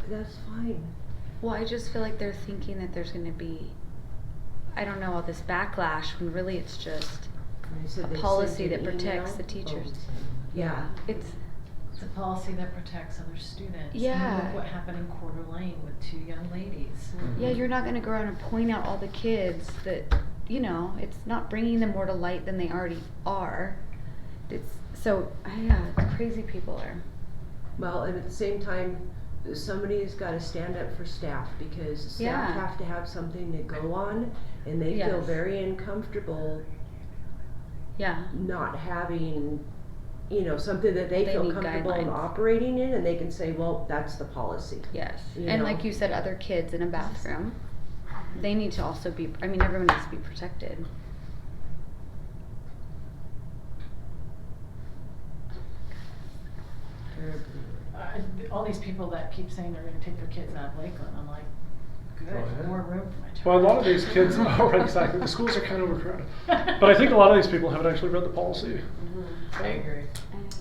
That's fine. Well, I just feel like they're thinking that there's gonna be, I don't know, all this backlash when really it's just, They said A they policy sent an that protects email. the teachers. Yeah. it's, It's a policy that protects other students. Yeah. And look what happened in Coeur d'Alene with 2 young ladies. yeah, you're not gonna go around and point out all the kids that, you know, it's not bringing them more to light than they already are. It's, so, yeah, it's crazy people are. Well, and at the same time, somebody's gotta stand up for staff, because staff Yeah. have to have something to go on, and they feel Yes. very uncomfortable Yeah, not having, you know, something that they They feel need comfortable in guidelines. operating in, and they can say, well, that's the policy. yes. You And know? like you said, other kids in a bathroom, they need to also be, I mean, everyone needs to be protected. All these people that keep saying they're gonna take their kids out of Lakeland, I'm like, good, Oh, yeah. more room for my child. Well, a lot of these kids, oh, right, exactly, the schools are kind of overcrowded. But I think a lot of these people haven't actually read the policy. I agree.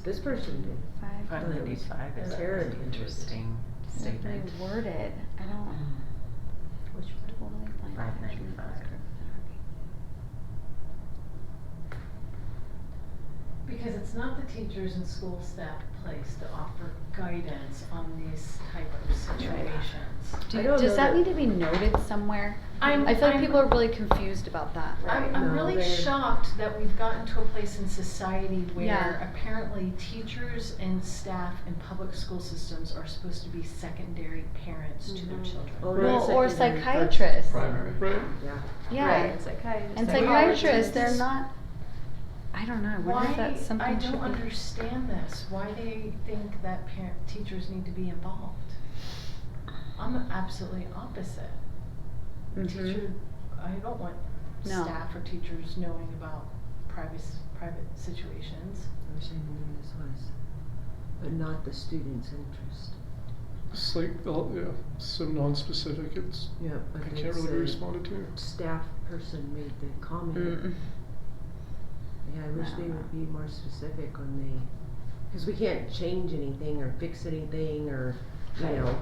This person did. 595 is Terrible. an interesting statement. They worded, I don't. Which Totally blind. 595. Because it's not the teachers and school staff place to offer guidance on these type of situations. I don't Does know that that- need to be noted somewhere? I'm- I feel like I'm- people are really confused about that. I'm No, really they're- shocked that we've gotten to a place in society where Yeah. apparently teachers and staff in public school systems are supposed to be secondary parents to their children. Oh, Right. not Well, or secondary, psychiatrists. Primary. Right? Yeah. Yeah. Right, psychiatrists. And Like, psychiatrists, they're just- not, I don't know, I wonder Why, if that's something I should don't be. understand this, why they think that teachers need to be involved. I'm absolutely opposite. Mhm. Teacher, I don't want No. staff or teachers knowing about private situations. I wish I knew who this was, but not the student's interest. It's like, yeah, so non-specific, it's, Yeah, I but can't it's really be a responded to. staff person made the comment. Mm. Yeah, I wish they would be more specific when they, cause we can't change anything or fix anything or, you know.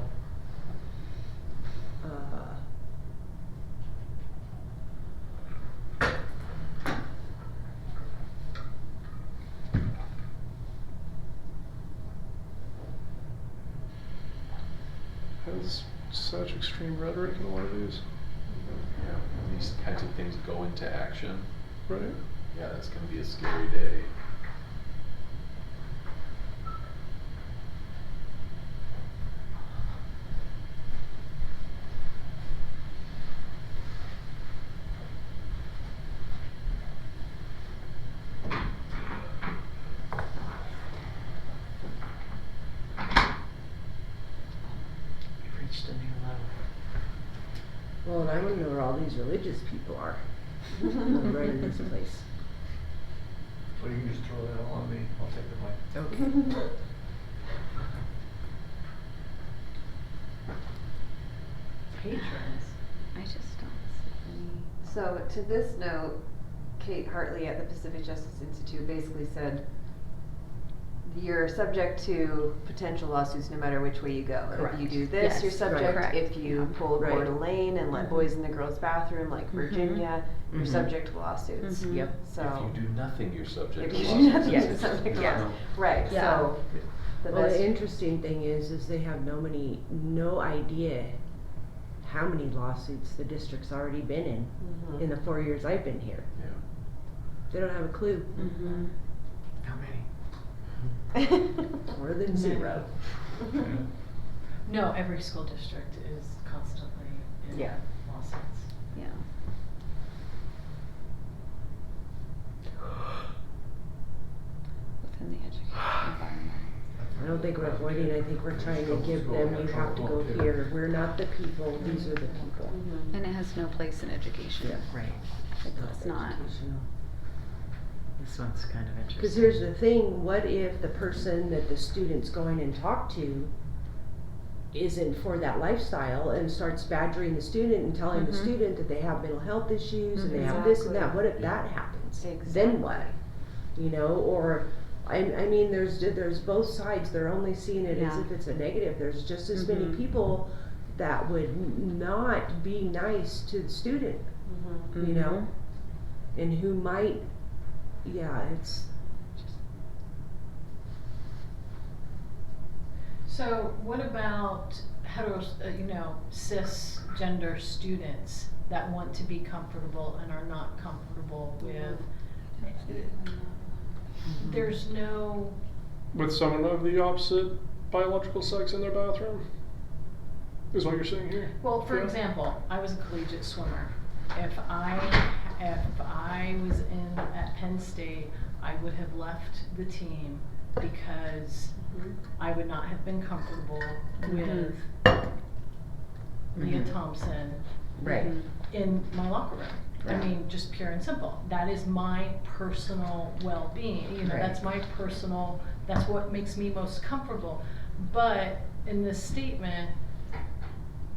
Has such extreme rhetoric in a lot of these, Yeah, when these kinds of things go into action, right? yeah, that's gonna be a scary day. We've reached a new level. Well, and I wanna know where all these religious people are. Running this place. Well, you can just throw that all on me, I'll take the blame. Okay. Patrons. I just don't see any. So to this note, Kate Hartley at the Pacific Justice Institute basically said, you're subject to potential lawsuits no matter which way you go. Correct. If you do this, Yes, you're right. subject. Correct. If you pull a Right. Coeur d'Alene and let Mhm. boys in the girls' bathroom like Virginia, you're Mhm. subject to lawsuits. Mhm. Yep. So If you do nothing, you're subject if to you lawsuits. do nothing, Yes. you're subject to Yeah. lawsuits. Right, Yeah. so the Well, best. the interesting thing is they have no idea how many lawsuits the district's already been Mhm. in the 4 years I've been here. Yeah. They don't have a clue. Mm-hmm. How many? More than zero. No, every school district is constantly in Yeah. lawsuits. Yeah. Within the education environment. I don't think we're avoiding, I think we're trying to give them, you have to go here. We're not the people, these are the people. Mhm. And it has no place in education. Yeah. Right. It's not. Educational. This one's kind of interesting. Cause here's the thing, what if the person that the student's going and talk to isn't for that lifestyle and starts badgering the student and telling the Mhm. student that they have mental health issues and they have this and that, what if that happens? Then what? You know, or, I mean, there's both sides, they're only seeing it as Yeah. if it's a negative, there's just as many Mhm. people that would not be nice to the student, Mhm. you know? And who might, yeah, it's, So what about cisgender students that want to be comfortable and are not comfortable with, there's no, With someone of the opposite biological sex in their bathroom? Is what you're saying here? well, for Yeah. example, I was a collegiate swimmer. If I was at Penn State, I would have left the team because I would not have been comfortable with Leah Mhm. Thompson Right. in my locker room. I Right. mean, just pure and simple. That is my personal well-being, you know, Right. that's my personal, that's what makes me most comfortable. But in this statement,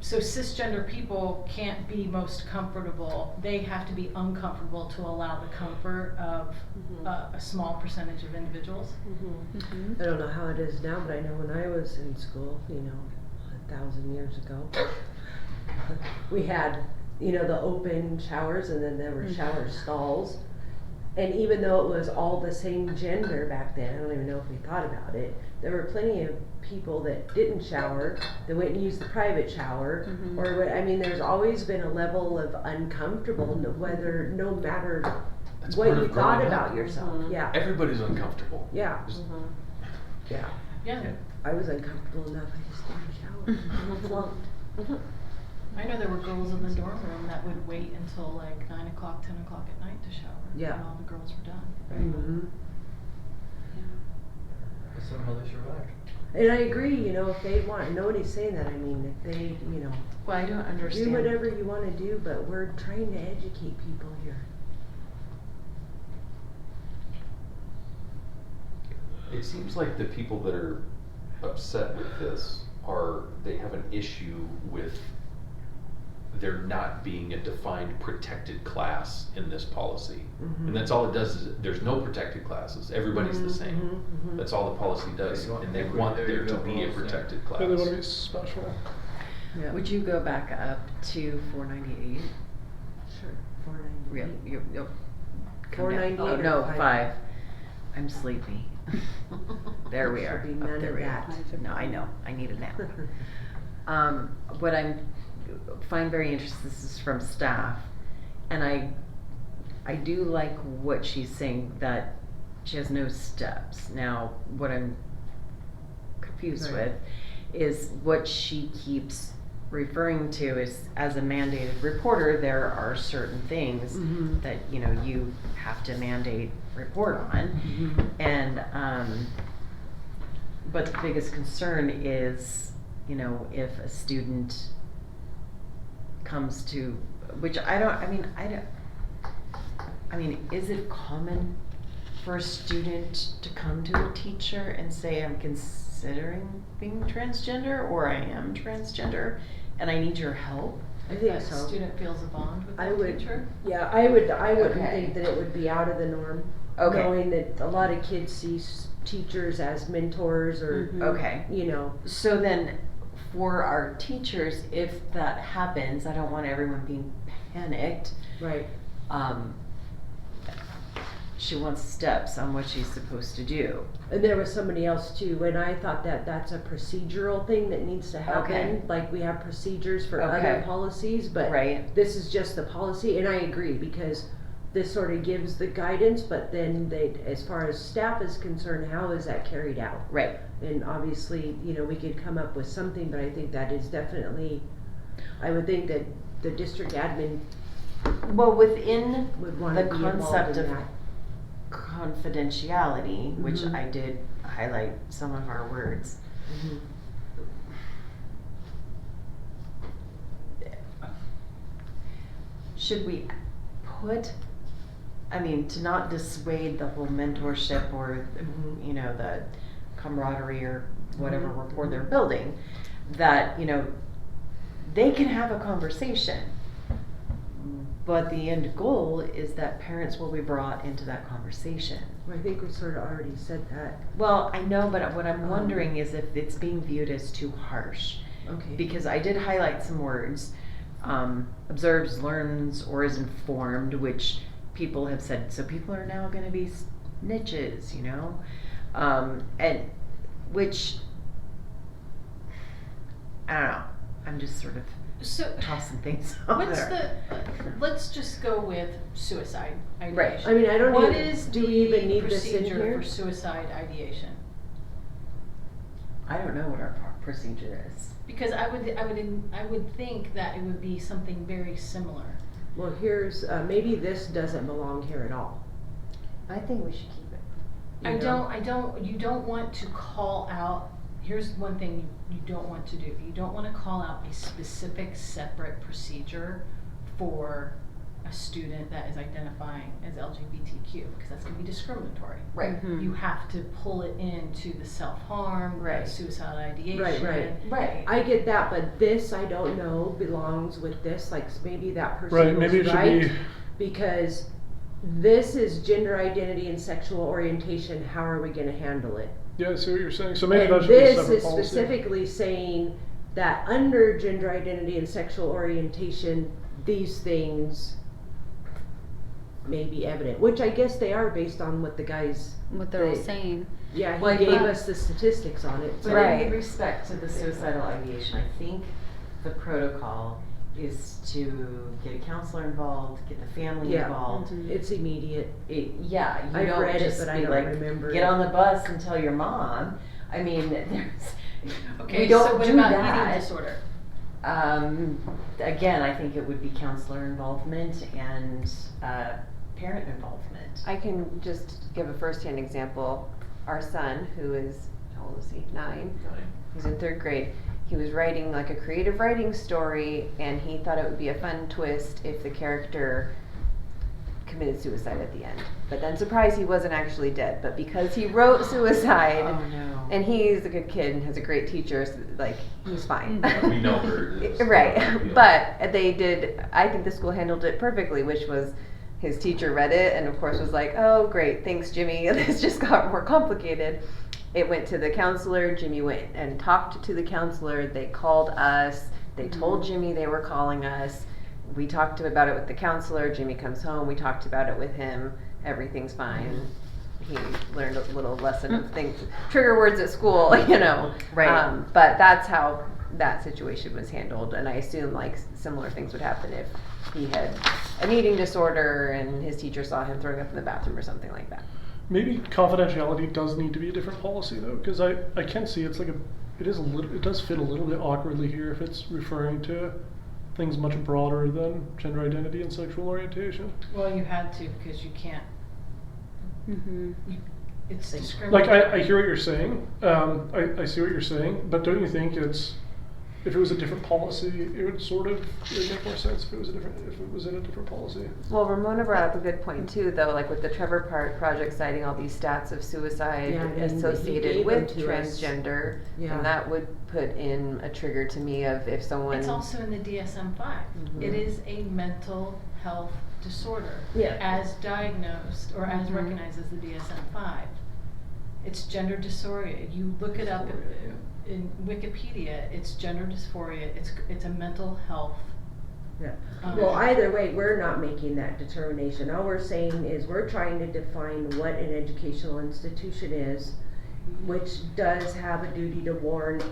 so cisgender people can't be most comfortable, they have to be uncomfortable to allow the comfort of Mhm. a small percentage of individuals. Mhm. Mm-hmm. I don't know how it is now, but I know when I was in school, you know, 1,000 years ago, we had, you know, the open showers and then there were shower stalls. And even though it was all the same gender back then, I don't even know if we thought about it, there were plenty of people that didn't shower, that went and used the private shower, Mhm. or what, I mean, there's always been a level of uncomfortable, whether, no matter That's what part you of thought growing about up. yourself, Mhm. yeah, Everybody's uncomfortable. yeah, Just- Mhm. yeah. Yeah, I was uncomfortable enough, I just didn't shower. Flunked. I know there were girls in the dorm room that would wait until like 9 o'clock, 10 o'clock at night to shower. Yeah. When all the girls were done. Mhm. But somehow they survived. And I agree, you know, if they want, nobody's saying that, I mean, if they, you know, Well, I don't do understand. whatever you wanna do, but we're trying to educate people here. It seems like the people that are upset with this they have an issue with there not being a defined protected class in this policy. Mhm. And that's all it does, is there's no protected classes, everybody's the same. Mhm. That's all the policy does, you want- and they there want you there to go, be a well, protected class. Yeah, they wanna be special. Yeah. Would you go back up to 498? Sure. 498. Yep. 498 Oh, or no, 5? 5. I'm sleepy. There we are. Should be Up none there of we are. that. No, I know, I need a nap. What I find very interesting, this is from staff, and I do like what she's saying, that she has no steps. Now, what I'm confused Right. with is what she keeps referring to is, as a mandated reporter, there are certain things Mhm. that, you know, you have to mandate report on. Mhm. And, but the biggest concern is, you know, if a student comes to, which I mean, is it common for a student to come to a teacher and say, I'm considering being transgender, or I am transgender, and I need your help? I think That so. student feels a bond with I that would, teacher. yeah, I wouldn't Okay. think that it would be out of the norm. Okay. Knowing that a lot of kids see teachers as mentors or, Mhm. Okay. you know. So then, for our teachers, if that happens, I don't want everyone being panicked. Right. She wants steps on what she's supposed to do. And there was somebody else too, and I thought that that's a procedural thing that needs to happen. Okay. Like we have procedures for Okay. other policies, but Right. this is just the policy, and I agree, because this sort of gives the guidance, but then they, as far as staff is concerned, how is that carried out? Right. And obviously, you know, we could come up with something, but I think that is definitely, I would think that the district admin Well, within would want the to be involved concept in of that. confidentiality, which Mhm. I did highlight some of our words. Mhm. Should we put, I mean, to not dissuade the whole mentorship or, Mhm. you know, the camaraderie or whatever Mhm. rapport they're building, that, you know, they can have a conversation, but the end goal is that parents will be brought into that conversation. I think we sort of already said that. Well, I know, but what I'm wondering is if it's being viewed as too harsh. Okay. Because I did highlight some words, observes, learns, or is informed, which people have said, so people are now gonna be snitches, you know? And, which, I don't know, I'm just sort of So, tossing things out what's there. let's just go with suicide ideation. Right. I mean, I don't What even, is do the we even need this in procedure here? for suicide ideation? I don't know what our procedure is. Because I would think that it would be something very similar. Well, here's, maybe this doesn't belong here at all. I think we should keep it. You know? You don't want to call out, here's one thing you don't want to do. You don't want to call out a specific separate procedure for a student that is identifying as LGBTQ, because that's going to be discriminatory. Right. Mhm. You have to pull it into the self-harm, Right. the suicide ideation. Right. Right. I get that, but this, I don't know, belongs with this, like, maybe that person Right, was maybe it should right, be, because this is gender identity and sexual orientation, how are we gonna handle it? yeah, I see what you're saying, so maybe And that should be a this separate is policy. specifically saying that under gender identity and sexual orientation, these things may be evident, which I guess they are based on what the guys, What they're all They- saying. yeah, Well, he gave but- us the statistics on it. But so- in respect to the suicidal ideation, I think the protocol is to get a counselor involved, get the family Yeah. involved. It's immediate. Yeah, you I've don't read it, just but I be don't like, remember get it. on the bus and tell your mom. I mean, there's, Okay, we don't so what do about that. eating disorder? Again, I think it would be counselor involvement and parent involvement. I can just give a first-hand example. Our son, who is, how old is he? 9. He's in 3rd grade. He was writing like a creative writing story, and he thought it would be a fun twist if the character committed suicide at the end. But then surprise, he wasn't actually dead. But because he wrote suicide, Oh, no. and he's a good kid and has a great teacher, so, like, he's fine. We know her. It's Right, not a big deal. but they did, I think the school handled it perfectly, which was his teacher read it and of course was like, oh great, thanks Jimmy, this just got more complicated. It went to the counselor, Jimmy went and talked to the counselor, they called us, they told Jimmy they were calling us, we talked about it with the counselor, Jimmy comes home, we talked about it with him, everything's fine. He learned a little lesson of things, trigger words at school, you know. Right. But that's how that situation was handled, and I assume like similar things would happen if he had an eating disorder and his teacher saw him throwing up in the bathroom or something like that. Maybe confidentiality does need to be a different policy though, because I can see it does fit a little bit awkwardly here if it's referring to things much broader than gender identity and sexual orientation. Well, you had to, because you can't, it's Like discriminatory. I hear what you're saying. I see what you're saying, but don't you think if it was a different policy, it would make more sense if it was in a different policy. Well, Ramona brought up a good point too, though, like with the Trevor Project citing all these stats of suicide Yeah, and he associated gave with them to us. transgender, Yeah. and that would put in a trigger to me of if someone. It's also in the DSM-5. It is a mental health disorder. Yeah. As diagnosed or as recognized as the DSM-5. It's gender dysphoria. You look it up in Wikipedia. It's gender dysphoria. It's a mental health. Yeah. Well, either way, we're not making that determination. All we're saying is we're trying to define what an educational institution is, which does have a duty to warn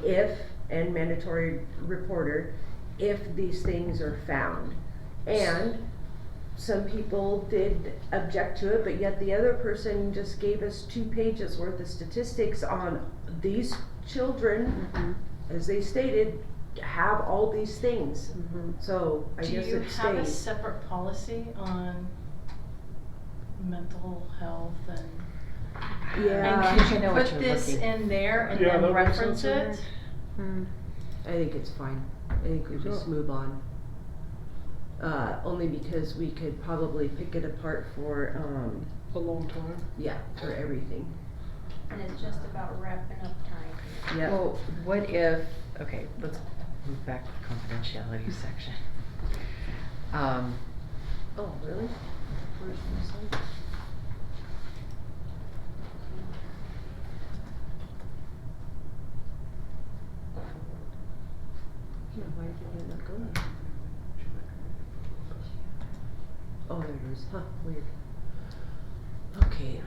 and mandatory reporter, if these things are found. And some people did object to it, but yet the other person just gave us 2 pages worth of statistics on these children, as they stated, have all these things. So I Do guess you it have a stays. separate policy on mental health and? Yeah. And could you know what put you're this looking. in there and Yeah, then that makes reference sense in it? I think it's fine. I think we just move on. Only because we could probably pick it apart for, A long time. for everything. And it's just about wrapping up time. Yeah. Well, what if, okay, let's move back to the confidentiality section. Oh, really? Where's this one? Yeah, why did it not go there? Oh, there it is. Huh, weird. Okay,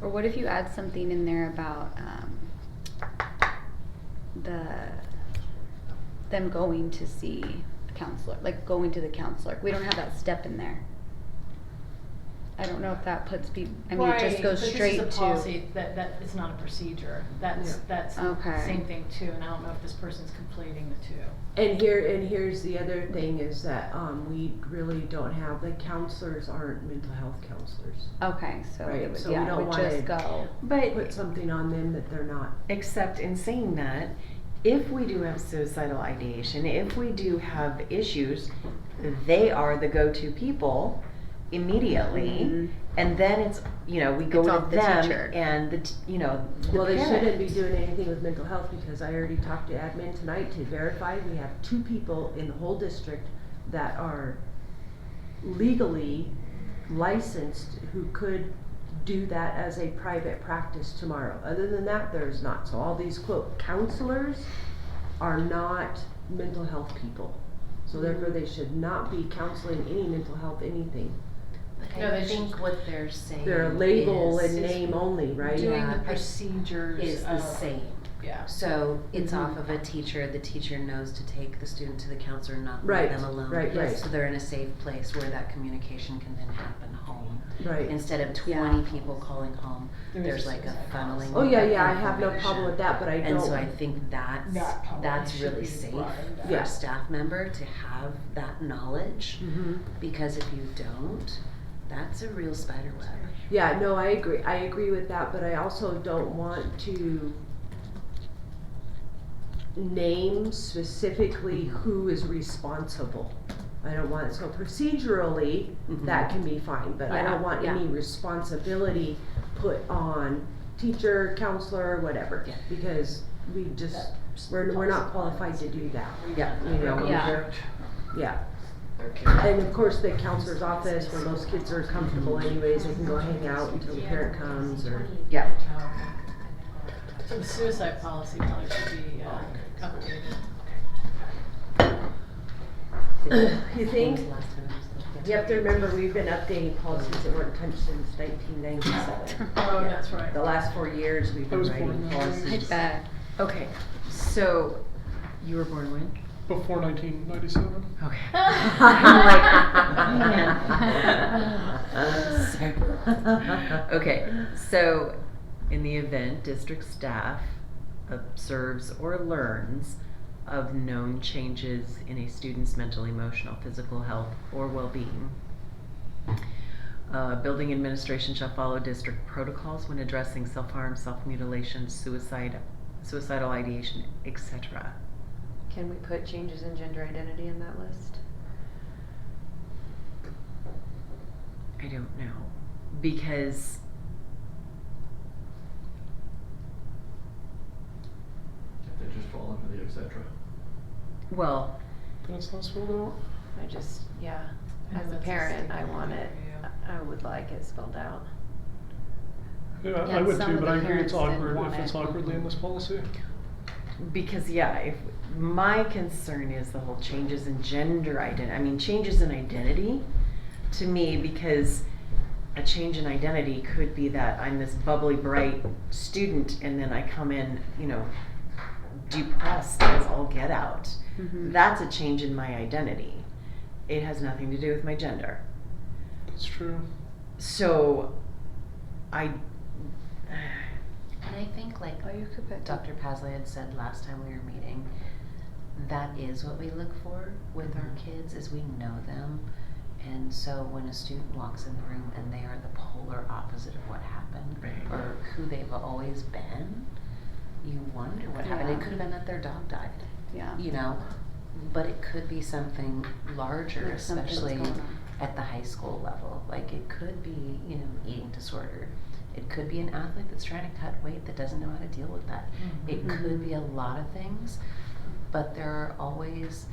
Or what if you add something in there about them going to see a counselor, like going to the counselor. We don't have that step in there. I don't know if that puts people. I mean, it just goes but straight this is a to. policy that it's not a procedure. That's the Okay. same thing too, and I don't know if this person's conflating the two. and here's the other thing is that, we really don't have, the counselors aren't mental health counselors. Okay, so Right, it would, so we yeah, don't it would wanna just go. But Put something on them that they're not. except in saying that, if we do have suicidal ideation, if we do have issues, they are the go-to people immediately, and then it's, we go It's to off the them teacher. and the Well, they parent. shouldn't be doing anything with mental health because I already talked to admin tonight to verify we have 2 people in the whole district that are legally licensed who could do that as a private practice tomorrow. Other than that, there's not. So all these quote counselors are not mental health people. So therefore they should not be counseling any mental health anything. No, I they think should- what they're saying They're a label is and name only, right? Doing Yeah, the procedures is the of- same. Yeah. So it's off of a teacher, the teacher knows to take the student to the counselor, not Right, leave them alone. right, right. So they're in a safe place where that communication can then happen home. Right. Instead of Yeah. 20 people calling home, There's there's a like a suicide funneling. Oh yeah, of yeah, I have no problem information. with that, but I don't. And so I think That probably that's should really be safe brought in. for Yeah. a staff member to have that knowledge, because if you don't, that's a real spider web. Yeah, no, I agree with that, but I also don't want to name specifically who is responsible. I don't want, so procedurally, that can be fine, but I don't want Yeah. any responsibility put on teacher, counselor, whatever. Yeah. Because we just, we're not qualified to do that. Yeah. You know, Yeah. yeah. Okay. And of course, the counselor's office, where most kids are comfortable anyways, they can go hang out until the parent comes, or. Yeah. So the suicide policy probably should be updated. You think? When's the last time it was looked at? You have to remember, we've been updating policies that weren't touched since 1997. Oh, that's right. The last 4 years, we've I been was writing born in policies. I bet. Okay, so you were born when? Before 1997. Okay. Okay, so in the event district staff observes or learns of known changes in a student's mental, emotional, physical health, or well-being, building administration shall follow district protocols when addressing self-harm, self-mutilation, suicidal ideation, etc. Can we put changes in gender identity in that list? I don't know, because If they just fall under the et cetera. well, Then it's not spelled out. I just, yeah, I know as a that's a parent, I stigma want it, for I would like it spelled out. Yeah, Yeah, I would some too, of but the I agree it's parents didn't awkward want if it's it. awkwardly in this policy. because if my concern is the whole changes in gender identity, I mean changes in identity to me, because a change in identity could be that I'm this bubbly bright student and then I come in, depressed as all get out. Mhm. That's a change in my identity. It has nothing to do with my gender. That's true. So And I think like Oh, you could put Dr. Pasley had said last time we were meeting, that is what we look for with our kids, is we know them. And so when a student walks in the room and they are the polar opposite of what happened, Right. or who they've always been, you wonder what happened. It Yeah. could have been that their dog died, Yeah. but it could be something larger, Like something's especially going on. at the high school level. Like it could be, eating disorder. It could be an athlete that's trying to cut weight that doesn't know how to deal with that. It could be a lot of things, but there are always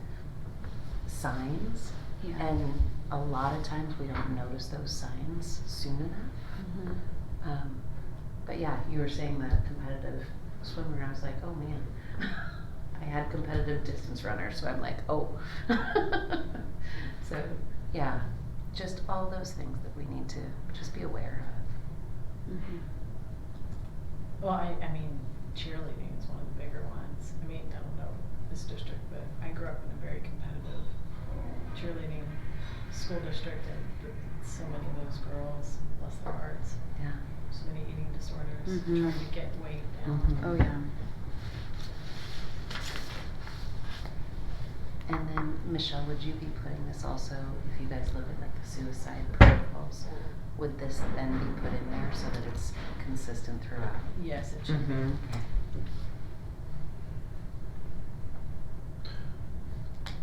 signs, Yeah. and a lot of times we don't notice those signs soon enough. Mhm. But yeah, you were saying that competitive swimmer, I was like, oh man. I had competitive distance runner, so I'm like, oh. So yeah, just all those things that we need to just be aware of. Mhm. Well, I mean, cheerleading is one of the bigger ones. I mean, I don't know this district, but I grew up in a very competitive cheerleading school district, and so many of those girls, bless their hearts, Yeah. so many eating disorders, Mhm. trying to get weight down. Mhm. Oh, yeah. And then Michelle, would you be putting this also, if you guys look at like the suicide protocols, would this then be put in there so that it's consistent throughout? Yes, it should be.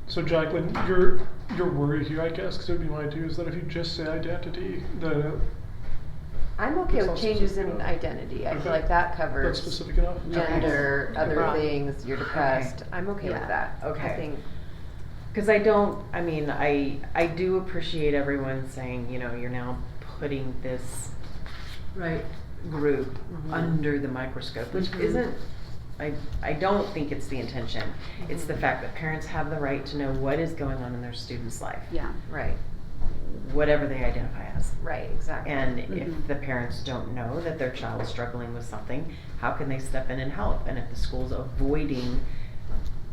So Jacqueline, your worry here, I guess, because it would be mine too, is that if you just say identity, then I'm okay It's with not changes specific in enough. identity, I Okay. feel like that that's covers specific enough. gender, other Right. things, you're depressed, I'm okay Yeah. with that. Okay. I think, Because I do appreciate everyone saying, you're now putting this Right. group under the microscope, which isn't, I don't think it's the intention. It's the fact that parents have the right to know what is going on in their student's life, Yeah. right, whatever they identify as. right, exactly. And if the parents don't know that their child is struggling with something, how can they step in and help? And if the school's avoiding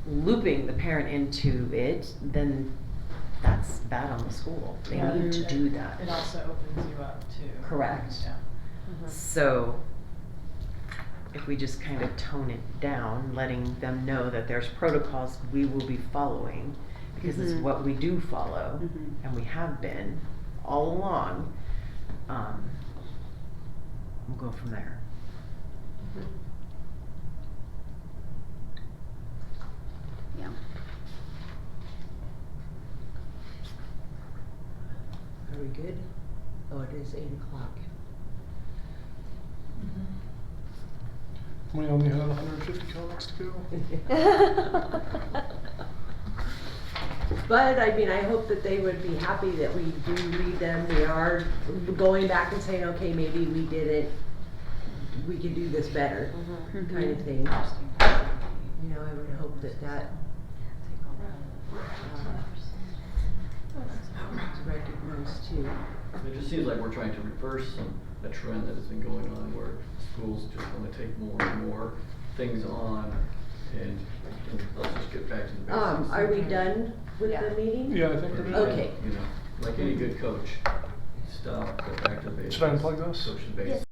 looping the parent into it, then that's bad on the school. They Yeah. need to do that. It also opens you up to. Correct. Yeah. So if we just kind of tone it down, letting them know that there's protocols we will be following, because it's Mhm. what we do follow, Mhm. and we have been all along, we'll go from there. Yeah. good? Oh, it is 8:00. We only have 150 comics to go. But I mean, I hope that they would be happy that we do read them. We are going back and saying, okay, maybe we could do this better, kind of thing. You know, I would hope that is recognized too. It just seems like we're trying to reverse a trend that has been going on where schools just wanna take more and more things on and let's just get back to the basics. Are we done with Yeah. the meeting? Yeah, I think we're good. Okay. You know, like any good coach, stop, go back to the basics. Should I unplug this? Coach the basics.